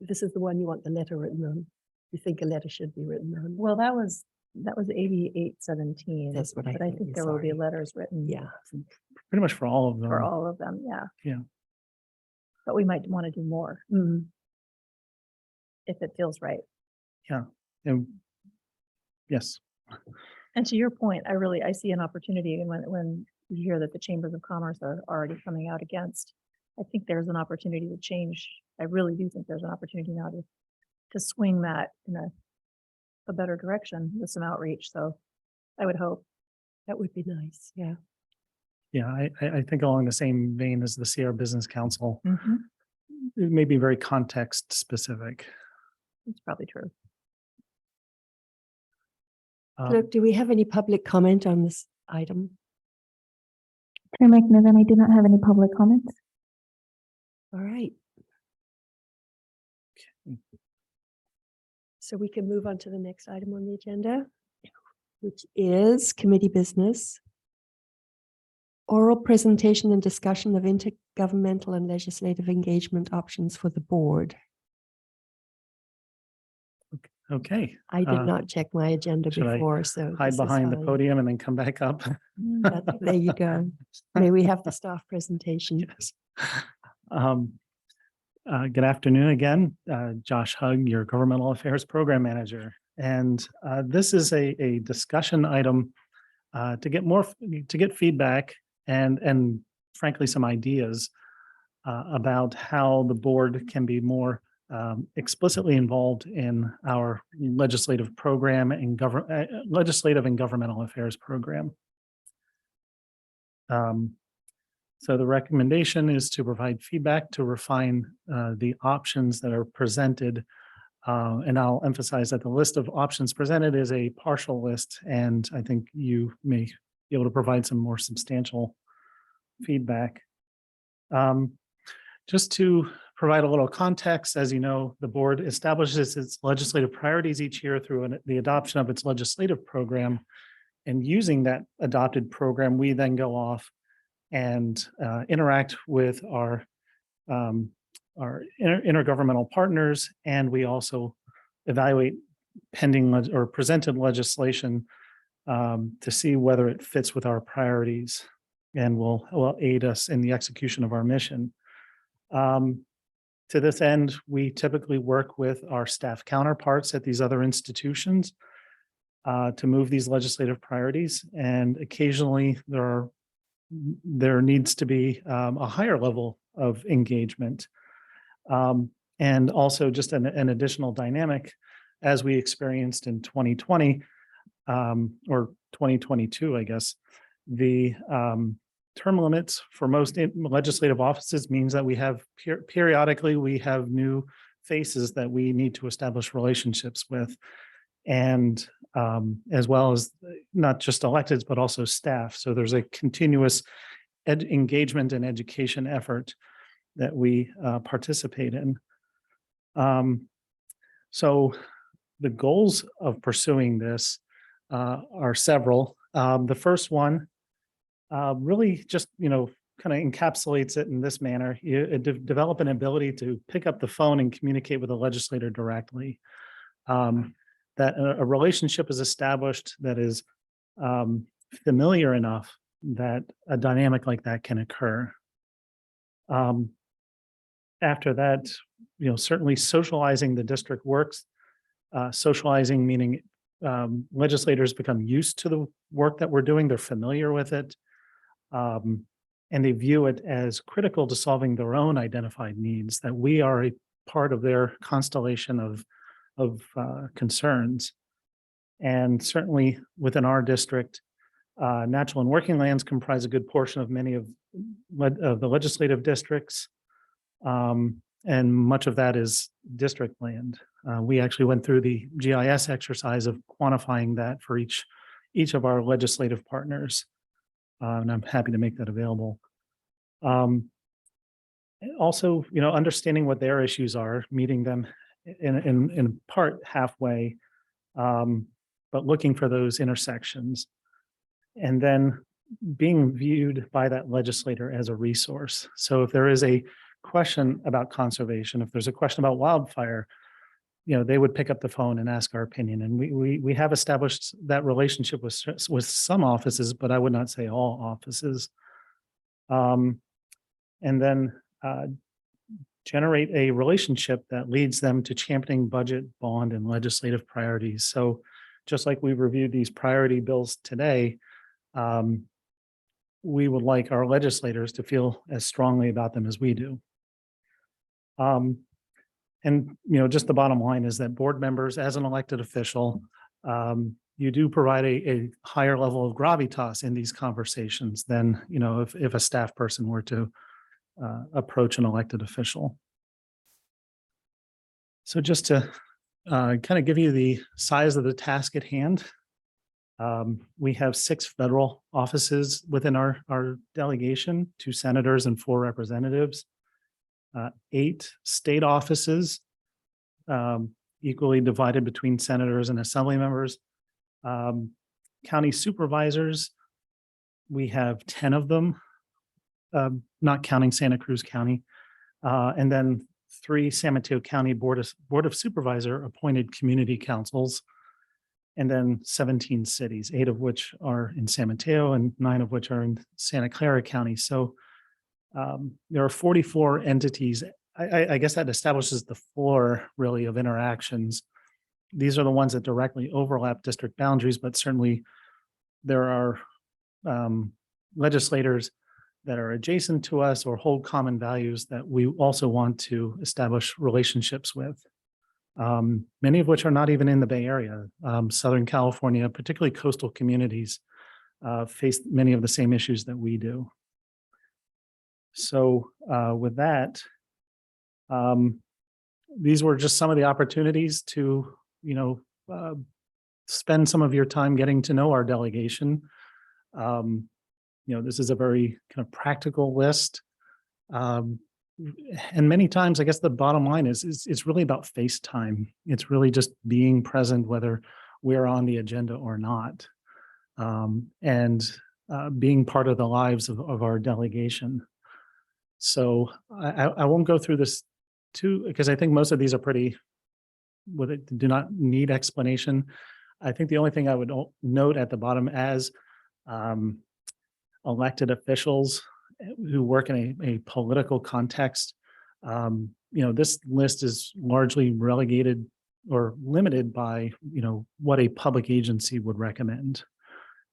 A: This is the one you want the letter written on. You think a letter should be written on?
D: Well, that was AB 817.
A: That's what I
D: But I
A: think,
D: think there will be
A: sorry.
D: letters written.
A: Yeah.
C: Pretty much for all of them.
D: For all of them, yeah.
C: Yeah.
D: But we might want to do more if it feels right.
C: And yes.
D: And to your point, I see an opportunity, and when you hear that the chambers of commerce are already coming out against, I think there's an opportunity to change. I really do think there's an opportunity now to swing that in a better direction with some outreach. So I would hope.
A: That would be nice. Yeah.
C: Yeah, I think along the same vein as the Sierra Business Council,
D: Mm-hmm.
C: it may be very context specific.
D: It's probably true.
A: Clerk, do we have any public comment on this item?
B: Chair McNiven, I do not have any public comments.
A: All right. So we can move on to the next item on the agenda, which is committee business. Oral presentation and discussion of intergovernmental and legislative engagement options for the board.
C: Okay.
A: I did not check my agenda
C: should I
A: before, so
C: Hide
A: this is
C: behind the
A: fine.
C: podium and then come back up.
A: There you go. May we have the staff presentation?
C: Yes. Good afternoon again. Josh Hugg, your Governmental Affairs Program Manager. And this is a discussion item to get feedback and frankly some ideas about how the board can be more explicitly involved in our legislative program and legislative and governmental affairs program. So the recommendation is to provide feedback to refine the options that are presented. And I'll emphasize that the list of options presented is a partial list, and I think you may be able to provide some more substantial feedback. Just to provide a little context, as you know, the board establishes its legislative priorities each year through the adoption of its legislative program. And using that adopted program, we then go off and interact with our intergovernmental partners, and we also evaluate pending or presented legislation to see whether it fits with our priorities and will aid us in the execution of our mission. To this end, we typically work with our staff counterparts at these other institutions to move these legislative priorities. And occasionally there needs to be a higher level of engagement. And also just an additional dynamic as we experienced in 2020 or 2022, I guess, the term limits for most legislative offices means that we have periodically we have new faces that we need to establish relationships with, and as well as not just electeds but also staff. So there's a continuous engagement and education effort that we participate in. So the goals of pursuing this are several. The first one really just, kind of encapsulates it in this manner. You develop an ability to pick up the phone and communicate with a legislator directly. That a relationship is established that is familiar enough that a dynamic like that can occur. After that, certainly socializing the district works. Socializing meaning legislators become used to the work that we're doing. They're familiar with it. And they view it as critical to solving their own identified needs, that we are a part of their constellation of concerns. And certainly within our district, natural and working lands comprise a good portion of many of the legislative districts. And much of that is district land. We actually went through the GIS exercise of quantifying that for each of our legislative partners. And I'm happy to make that available. Also, understanding what their issues are, meeting them in part halfway, but looking for those intersections, and then being viewed by that legislator as a resource. So if there is a question about conservation, if there's a question about wildfire, they would pick up the phone and ask our opinion. And we have established that relationship with some offices, but I would not say all offices. And then generate a relationship that leads them to championing budget, bond, and legislative priorities. So just like we reviewed these priority bills today, we would like our legislators to feel as strongly about them as we do. And just the bottom line is that board members, as an elected official, you do provide a higher level of gravitas in these conversations than if a staff person were to approach an elected official. So just to kind of give you the size of the task at hand, we have 6 federal offices within our delegation, 2 senators and 4 representatives. 8 state offices, equally divided between senators and assembly members. County supervisors, we have 10 of them, not counting Santa Cruz County. And then 3 San Mateo County Board of Supervisor appointed community councils, and then 17 cities, 8 of which are in San Mateo and 9 of which are in Santa Clara County. So there are 44 entities. I guess that establishes the floor really of interactions. These are the ones that directly overlap district boundaries, but certainly there are legislators that are adjacent to us or hold common values that we also want to establish relationships with. Many of which are not even in the Bay Area. Southern California, particularly coastal communities, face many of the same issues that we do. So with that, these were just some of the opportunities to, spend some of your time getting to know our delegation. This is a very kind of practical list. And many times, I guess the bottom line is it's really about face time. It's really just being present, whether we're on the agenda or not, and being part of the lives of our delegation. So I won't go through this too, because I think most of these are pretty, do not need explanation. I think the only thing I would note at the bottom as elected officials who work in a political context, this list is largely relegated or limited by, what a public agency would recommend.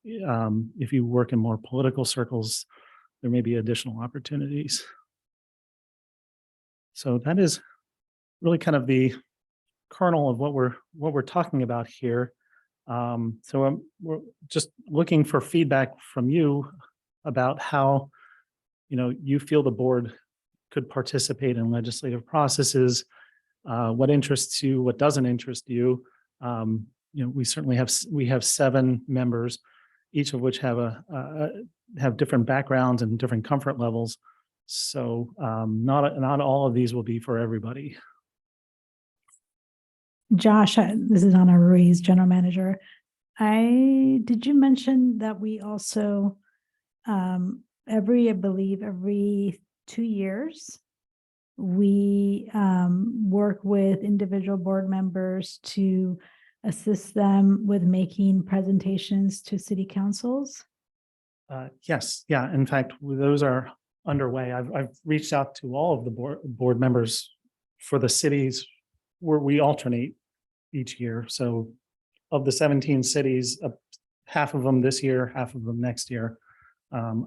C: If you work in more political circles, there may be additional opportunities. So that is really kind of the kernel of what we're talking about here. So we're just looking for feedback from you about how, you feel the board could participate in legislative processes, what interests you, what doesn't interest you. We certainly have 7 members, each of which have different backgrounds and different comfort levels. So not all of these will be for everybody.
G: Josh, this is Anna Ruiz, General Manager. Did you mention that we also, I believe every 2 years, we work with individual board members to assist them with making presentations to city councils?
C: Yes, yeah. In fact, those are underway. I've reached out to all of the board members for the cities where we alternate each year. So of the 17 cities, half of them this year, half of them next year.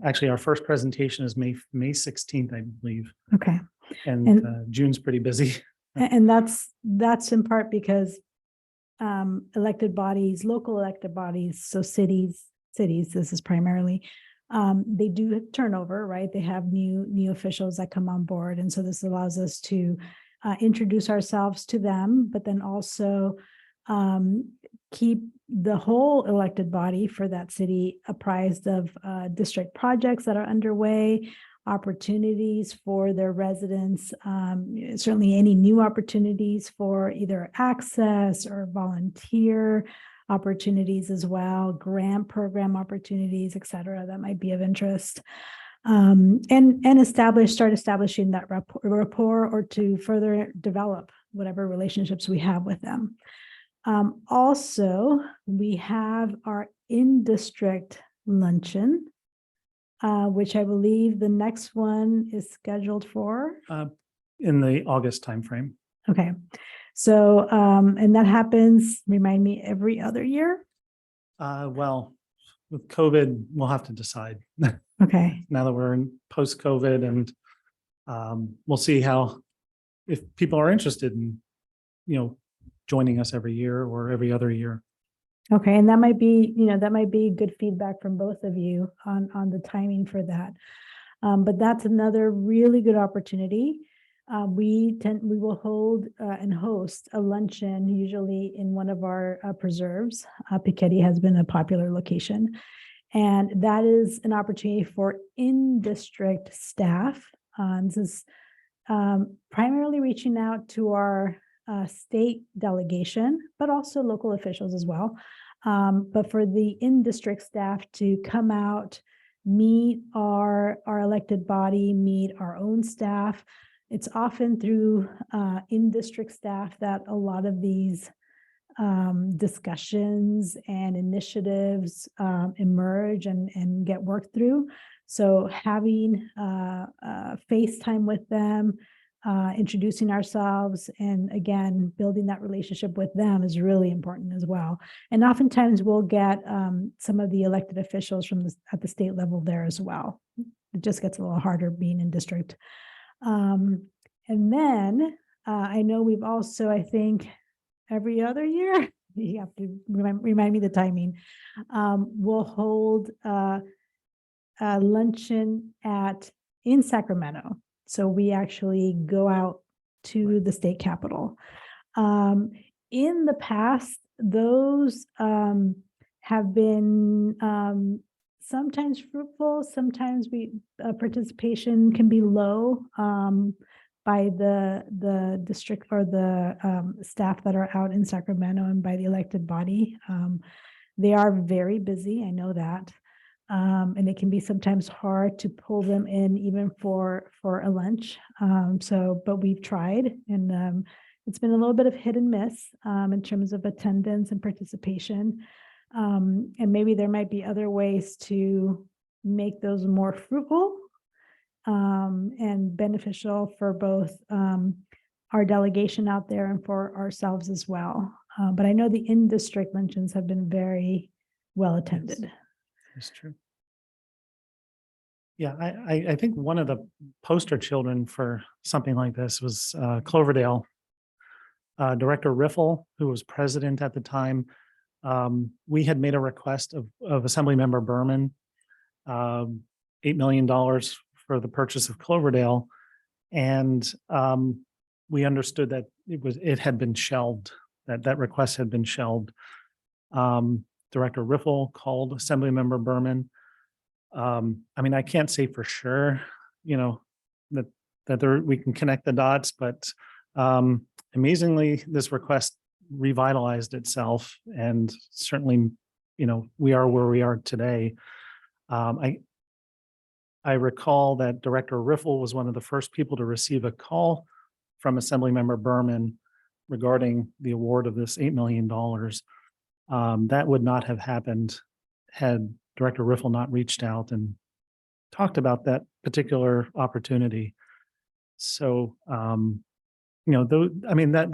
C: Actually, our first presentation is May 16th, I believe.
G: Okay.
C: And June's pretty busy.
G: And that's in part because elected bodies, local elected bodies, so cities, this is primarily, they do turnover, right? They have new officials that come on board. And so this allows us to introduce ourselves to them, but then also keep the whole elected body for that city apprised of district projects that are underway, opportunities for their residents, certainly any new opportunities for either access or volunteer opportunities as well, grant program opportunities, et cetera, that might be of interest. And start establishing that rapport or to further develop whatever relationships we have with them. Also, we have our in-district luncheon, which I believe the next one is scheduled for
C: In the August timeframe.
G: Okay. So, and that happens, remind me, every other year?
C: Well, with COVID, we'll have to decide.
G: Okay.
C: Now that we're in post-COVID, and we'll see if people are interested in, joining us every year or every other year.
G: Okay. And that might be good feedback from both of you on the timing for that. But that's another really good opportunity. We will hold and host a luncheon usually in one of our preserves. Piketty has been a popular location. And that is an opportunity for in-district staff. This is primarily reaching out to our state delegation, but also local officials as well. But for the in-district staff to come out, meet our elected body, meet our own staff. It's often through in-district staff that a lot of these discussions and initiatives emerge and get worked through. So having FaceTime with them, introducing ourselves, and again, building that relationship with them is really important as well. And oftentimes we'll get some of the elected officials at the state level there as well. It just gets a little harder being in district. And then I know we've also, I think, every other year, you have to remind me the timing, we'll hold a luncheon in Sacramento. So we actually go out to the state capitol. In the past, those have been sometimes fruitful, sometimes participation can be low by the district or the staff that are out in Sacramento and by the elected body. They are very busy, I know that. And it can be sometimes hard to pull them in even for a lunch. But we've tried, and it's been a little bit of hit and miss in terms of attendance and participation. And maybe there might be other ways to make those more fruitful and beneficial for both our delegation out there and for ourselves as well. But I know the in-district luncheons have been very well attended.
C: That's true. Yeah, I think one of the poster children for something like this was Cloverdale. Director Riffle, who was president at the time, we had made a request of Assemblymember Berman, $8 million for the purchase of Cloverdale. And we understood that it had been shelved, that request had been shelved. Director Riffle called Assemblymember Berman. I mean, I can't say for sure, that we can connect the dots, but amazingly, this request revitalized itself, and certainly, we are where we are today. I recall that Director Riffle was one of the first people to receive a call from Assemblymember Berman regarding the award of this $8 million. That would not have happened had Director Riffle not reached out and talked about that particular opportunity. So, that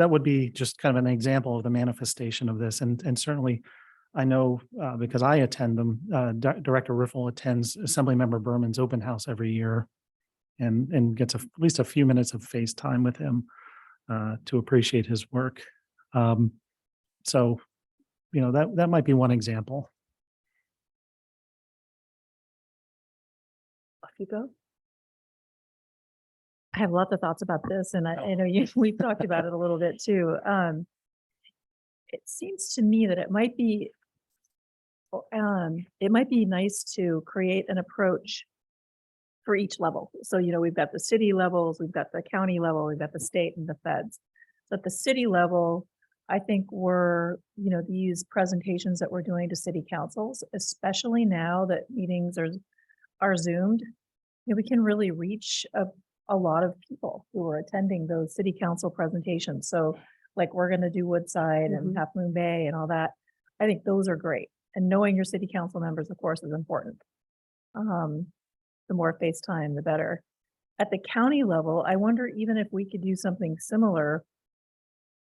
C: would be just kind of an example of the manifestation of this. And certainly I know because I attend them, Director Riffle attends Assemblymember Berman's open house every year and gets at least a few minutes of face time with him to appreciate his work. So, that might be one example.
D: Off you go. I have lots of thoughts about this, and I know we've talked about it a little bit too. It seems to me that it might be nice to create an approach for each level. So, we've got the city levels, we've got the county level, we've got the state and the feds. So at the city level, I think these presentations that we're doing to city councils, especially now that meetings are Zoomed, we can really reach a lot of people who are attending those city council presentations. So like we're going to do Woodside and Half Moon Bay and all that. I think those are great. And knowing your city council members, of course, is important. The more FaceTime, the better. At the county level, I wonder even if we could do something similar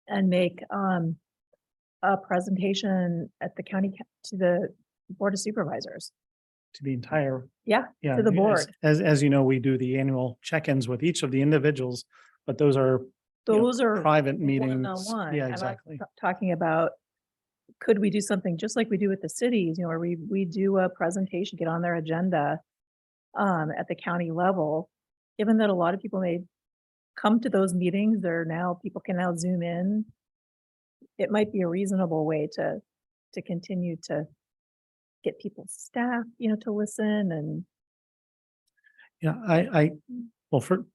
D: and make a presentation at the county to the Board of Supervisors.
C: To the entire,
D: Yeah, to the board.
C: As you know, we do the annual check-ins with each of the individuals, but those are private meetings.
D: One-on-one.
C: Yeah,
D: I'm
C: exactly.
D: talking about, could we do something just like we do with the cities, where we do a presentation, get on their agenda at the county level, given that a lot of people may come to those meetings, people can now Zoom in. It might be a reasonable way to continue to get people's staff, to listen. And
C: yeah, well, for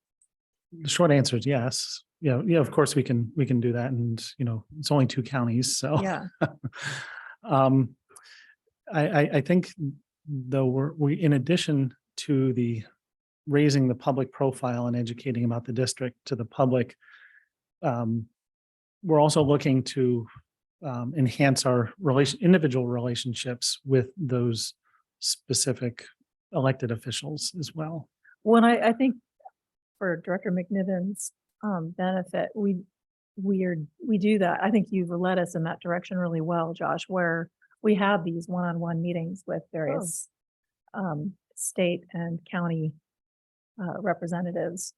C: the short answer is yes. Yeah, of course we can do that. And, it's only 2 counties. So
D: yeah,
C: I think though we in addition to the raising the public profile and educating about the district to the public, we're also looking to enhance our individual relationships with those specific elected officials as well.
D: when I think for Director McNiven's benefit, we do that. I think you've led us in that direction really well, Josh, where we have these one-on-one meetings with various state and county representatives,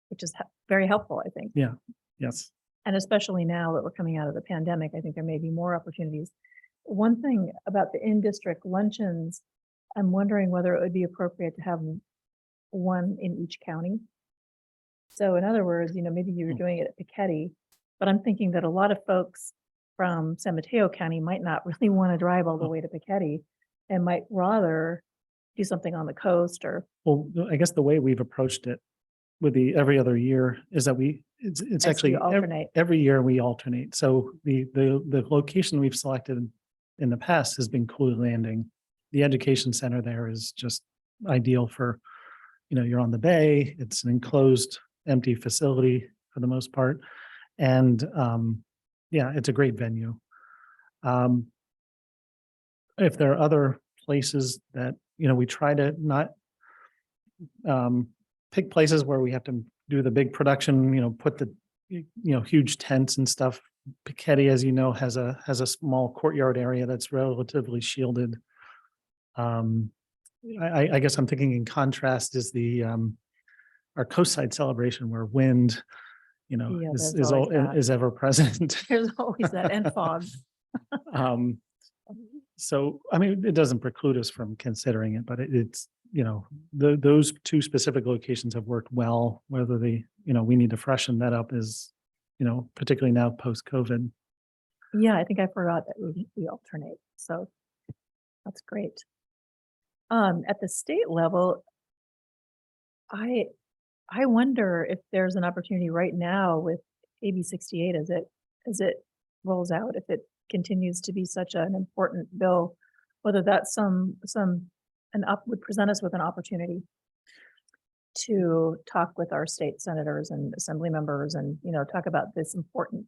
D: which is very helpful, I think.
C: Yeah. Yes.
D: And especially now that we're coming out of the pandemic, I think there may be more opportunities. One thing about the in-district luncheons, I'm wondering whether it would be appropriate to have one in each county. So in other words, maybe you were doing it at Piketty, but I'm thinking that a lot of folks from San Mateo County might not really want to drive all the way to Piketty and might rather do something on the coast or.
C: Well, I guess the way we've approached it with the every other year is that it's actually
D: alternate.
C: every year we alternate. So the location we've selected in the past has been Cooley Landing. The education center there is just ideal for, you're on the bay. It's an enclosed, empty facility for the most part. And yeah, it's a great venue. If there are other places that, we try to not pick places where we have to do the big production, put the, huge tents and stuff. Piketty, as you know, has a small courtyard area that's relatively shielded. I guess I'm thinking in contrast is our coastside celebration where wind,
D: Yeah,
C: is
D: there's always that.
C: is ever present.
D: There's always that, and fog.
C: So, I mean, it doesn't preclude us from considering it, but it's, those two specific locations have worked well. Whether we need to freshen that up is, particularly now post-COVID.
D: Yeah, I think I forgot that we alternate, so that's great. At the state level, I wonder if there's an opportunity right now with AB 68 as it rolls out, if it continues to be such an important bill, whether that's would present us with an opportunity to talk with our state senators and assembly members and, talk about this important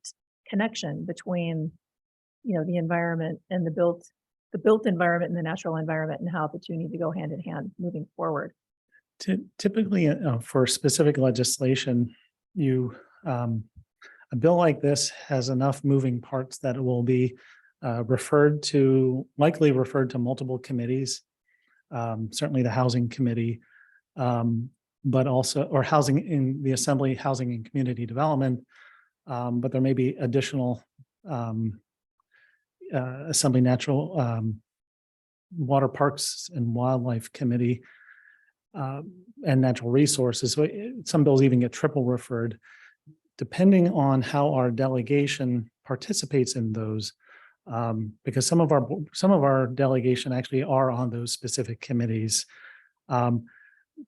D: connection between, the environment and the built environment and the natural environment, and how the two need to go hand in hand moving forward.
C: Typically, for specific legislation, a bill like this has enough moving parts that it will be likely referred to multiple committees. Certainly the Housing Committee, but also, or Housing in the Assembly, Housing and Community Development. But there may be additional Assembly Natural Water Parks and Wildlife Committee and Natural Resources. So some bills even get triple referred, depending on how our delegation participates in those. Because some of our delegation actually are on those specific committees.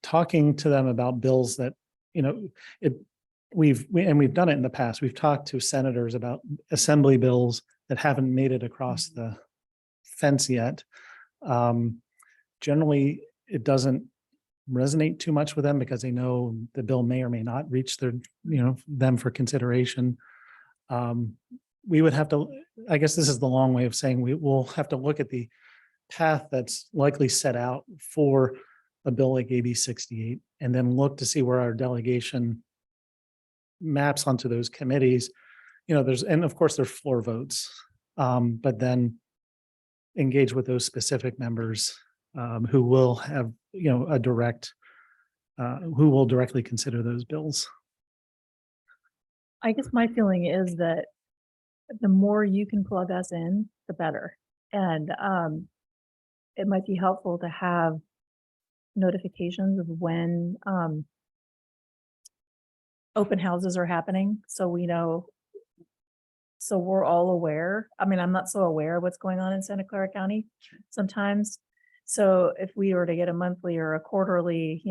C: Talking to them about bills that, we've done it in the past. We've talked to senators about assembly bills that haven't made it across the fence yet. Generally, it doesn't resonate too much with them because they know the bill may or may not reach them for consideration. We would have to, I guess this is the long way of saying we will have to look at the path that's likely set out for a bill like AB 68 and then look to see where our delegation maps onto those committees. And of course there's floor votes, but then engage with those specific members who will have, who will directly consider those bills.
D: I guess my feeling is that the more you can plug us in, the better. And it might be helpful to have notifications of when open houses are happening, so we know, so we're all aware. I mean, I'm not so aware of what's going on in Santa Clara County sometimes. So if we were to get a monthly or a quarterly,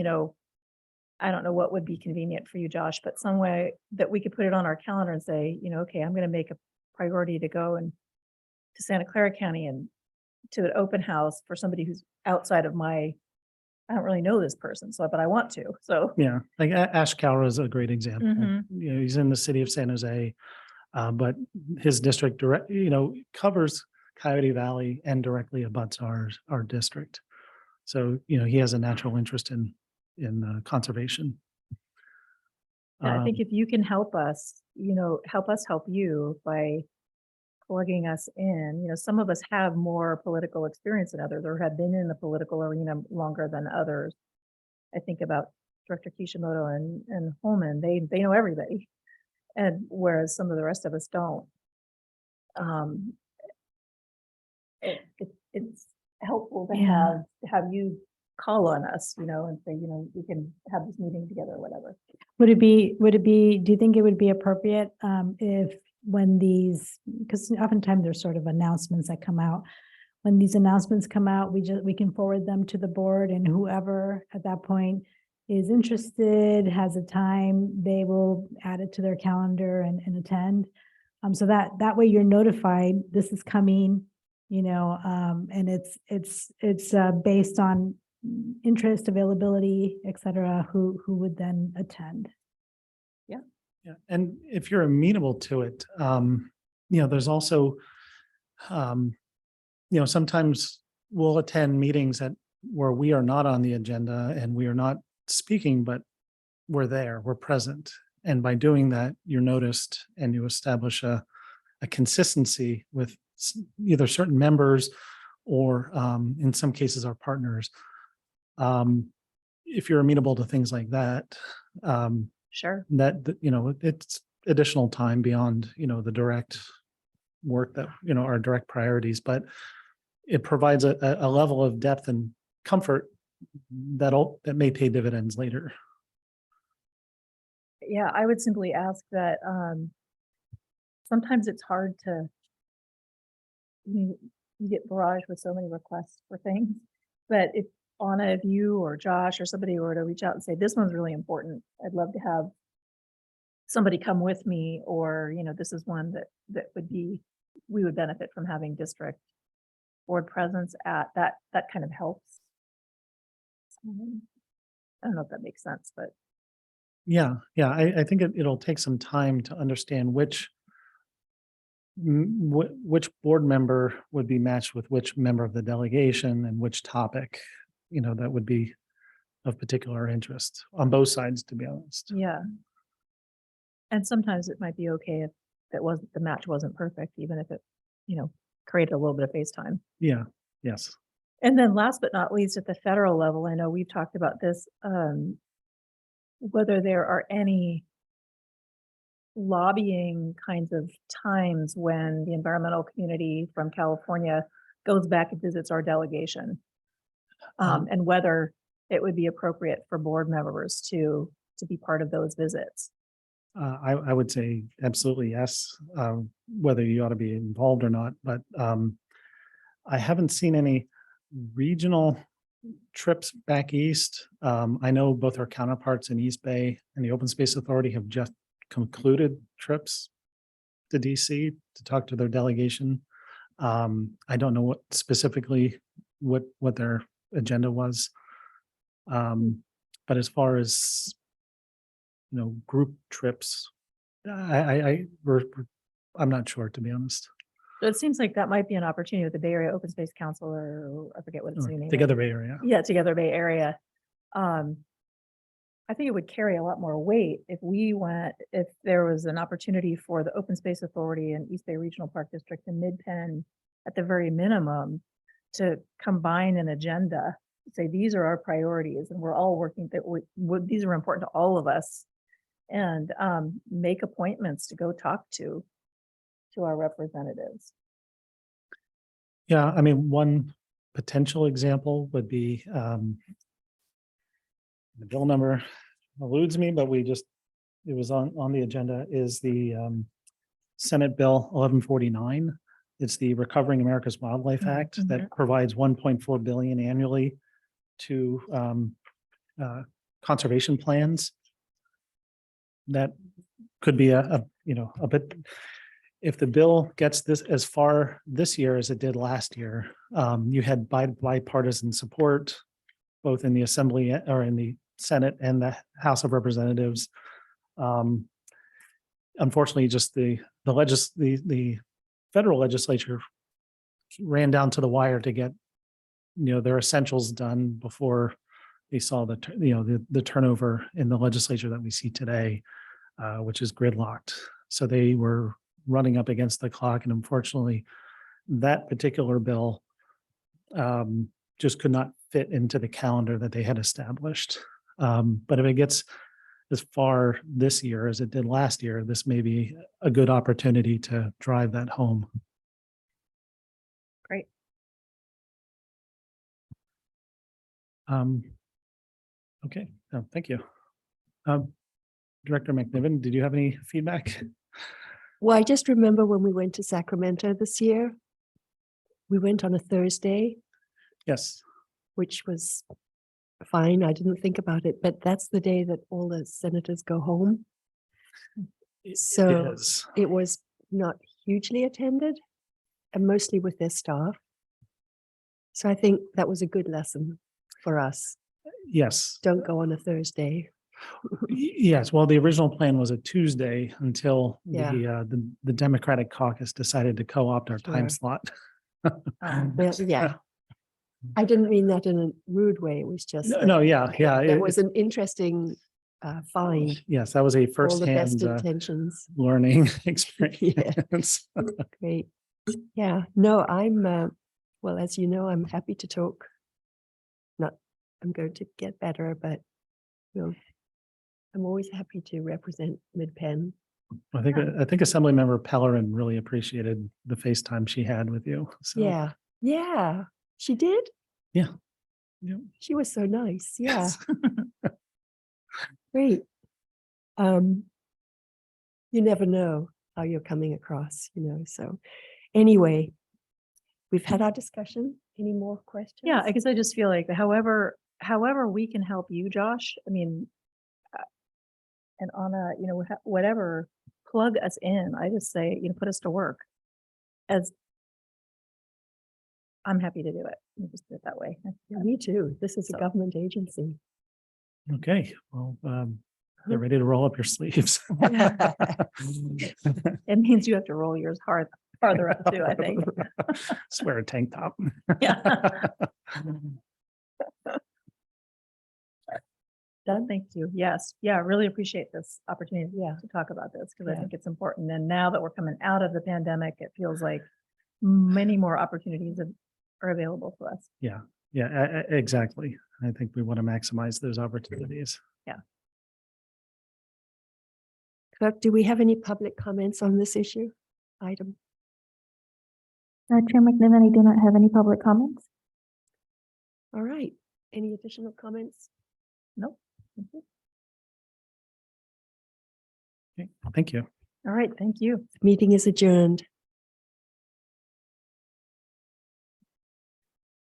D: I don't know what would be convenient for you, Josh, but some way that we could put it on our calendar and say, okay, I'm going to make a priority to go and to Santa Clara County and to an open house for somebody who's outside of I don't really know this person, but I want to. So
C: Yeah, like Ash Cowra is a great example.
D: Mhm.
C: He's in the city of San Jose, but his district covers Coyote Valley and directly abuts our district. So he has a natural interest in conservation.
D: I think if you can help us, help you by plugging us in. Some of us have more political experience than others or have been in the political arena longer than others. I think about Director Kishimoto and Holman. They know everybody. And whereas some of the rest of us don't. It's helpful to have you call on us, and say, we can have this meeting together or whatever.
G: Would it be, do you think it would be appropriate if when these, because oftentimes there's sort of announcements that come out, when these announcements come out, we can forward them to the board, and whoever at that point is interested, has a time, they will add it to their calendar and attend. So that way you're notified this is coming, and it's based on interest, availability, et cetera, who would then attend.
D: Yeah.
C: Yeah, and if you're amenable to it, there's also, sometimes we'll attend meetings where we are not on the agenda and we are not speaking, but we're there, we're present. And by doing that, you're noticed and you establish a consistency with either certain members or in some cases our partners. If you're amenable to things like that,
D: Sure.
C: it's additional time beyond, the direct work that, our direct priorities, but it provides a level of depth and comfort that may pay dividends later.
D: Yeah, I would simply ask that, sometimes it's hard to, you get barraged with so many requests for things, but if Anna, if you or Josh or somebody were to reach out and say, this one's really important, I'd love to have somebody come with me, or, this is one that we would benefit from having district board presence at, that kind of helps. I don't know if that makes sense, but
C: Yeah, I think it'll take some time to understand which board member would be matched with which member of the delegation and which topic, that would be of particular interest on both sides, to be honest.
D: yeah. And sometimes it might be okay if the match wasn't perfect, even if it, created a little bit of face time.
C: Yeah, yes.
D: And then last but not least, at the federal level, I know we've talked about this, whether there are any lobbying kinds of times when the environmental community from California goes back and visits our delegation, and whether it would be appropriate for board members to be part of those visits.
C: I would say absolutely yes, whether you ought to be involved or not, but I haven't seen any regional trips back east. I know both our counterparts in East Bay and the Open Space Authority have just concluded trips to DC to talk to their delegation. I don't know what specifically what their agenda was. But as far as group trips, I'm not sure, to be honest.
D: So it seems like that might be an opportunity with the Bay Area Open Space Council, or I forget what its
C: Or
D: name is.
C: Together Bay Area.
D: Yeah, Together Bay Area. I think it would carry a lot more weight if there was an opportunity for the Open Space Authority and East Bay Regional Park District and Midpen, at the very minimum, to combine an agenda, say these are our priorities and we're all working, these are important to all of us, and make appointments to go talk to our representatives.
C: Yeah, I mean, one potential example would be the bill number eludes me, but it was on the agenda, is the Senate Bill 1149. It's the Recovering America's Wildlife Act that provides 1.4 billion annually to conservation plans. That could be a bit, if the bill gets this as far this year as it did last year, you had bipartisan support, both in the Assembly or in the Senate and the House of Representatives. Unfortunately, just the federal legislature ran down to the wire to get their essentials done before they saw the turnover in the legislature that we see today, which is gridlocked. So they were running up against the clock, and unfortunately, that particular bill just could not fit into the calendar that they had established. But if it gets as far this year as it did last year, this may be a good opportunity to drive that home.
D: Great.
C: Okay, thank you. Director McNiven, did you have any feedback?
A: Well, I just remember when we went to Sacramento this year, we went on a Thursday,
C: Yes.
A: which was fine. I didn't think about it, but that's the day that all the senators go home. So it was not hugely attended, and mostly with their staff. So I think that was a good lesson for us.
C: Yes.
A: Don't go on a Thursday.
C: Yes, well, the original plan was a Tuesday until
A: Yeah.
C: the Democratic caucus decided to co-opt our time
A: Sure.
C: slot.
A: Well, yeah. I didn't mean that in a rude way. It was just
C: No,
A: that
C: no, yeah, yeah.
A: that was an interesting find.
C: Yes, that was a
A: All the best
C: firsthand
A: intentions.
C: learning experience.
A: Great. Yeah, no, I'm, well, as you know, I'm happy to talk. Not, I'm going to get better, but I'm always happy to represent Midpen.
C: I think Assemblymember Pellerin really appreciated the FaceTime she had with you. So
A: Yeah, yeah, she did.
C: yeah. Yeah.
A: She was so nice. Yeah,
C: Yes.
A: great. You never know how you're coming across, so anyway, we've had our discussion. Any more questions?
D: Yeah, I guess I just feel like however we can help you, Josh, I mean, and Anna, whatever, plug us in. I just say, put us to work. As I'm happy to do it. Let me just do it that way.
A: Yeah, me too. This is a
D: So-
A: government agency.
C: Okay, well, get ready to roll up your sleeves.
D: It means you have to roll yours farther up too, I think.
C: Just wear a tank top.
D: Yeah. Done. Thank you. Yes. Yeah, I really appreciate this opportunity to talk about this because I
A: Yeah.
D: think it's important. And now that we're coming out of the pandemic, it feels like many more opportunities are available to us.
C: Yeah, exactly. I think we want to maximize those opportunities.
A: Clerk, do we have any public comments on this issue item?
B: Chair McNiven, I do not have any public comments.
A: All right. Any additional comments?
D: Nope. Thank you.
C: Okay, thank you.
D: All right. Thank you.
A: Meeting is adjourned.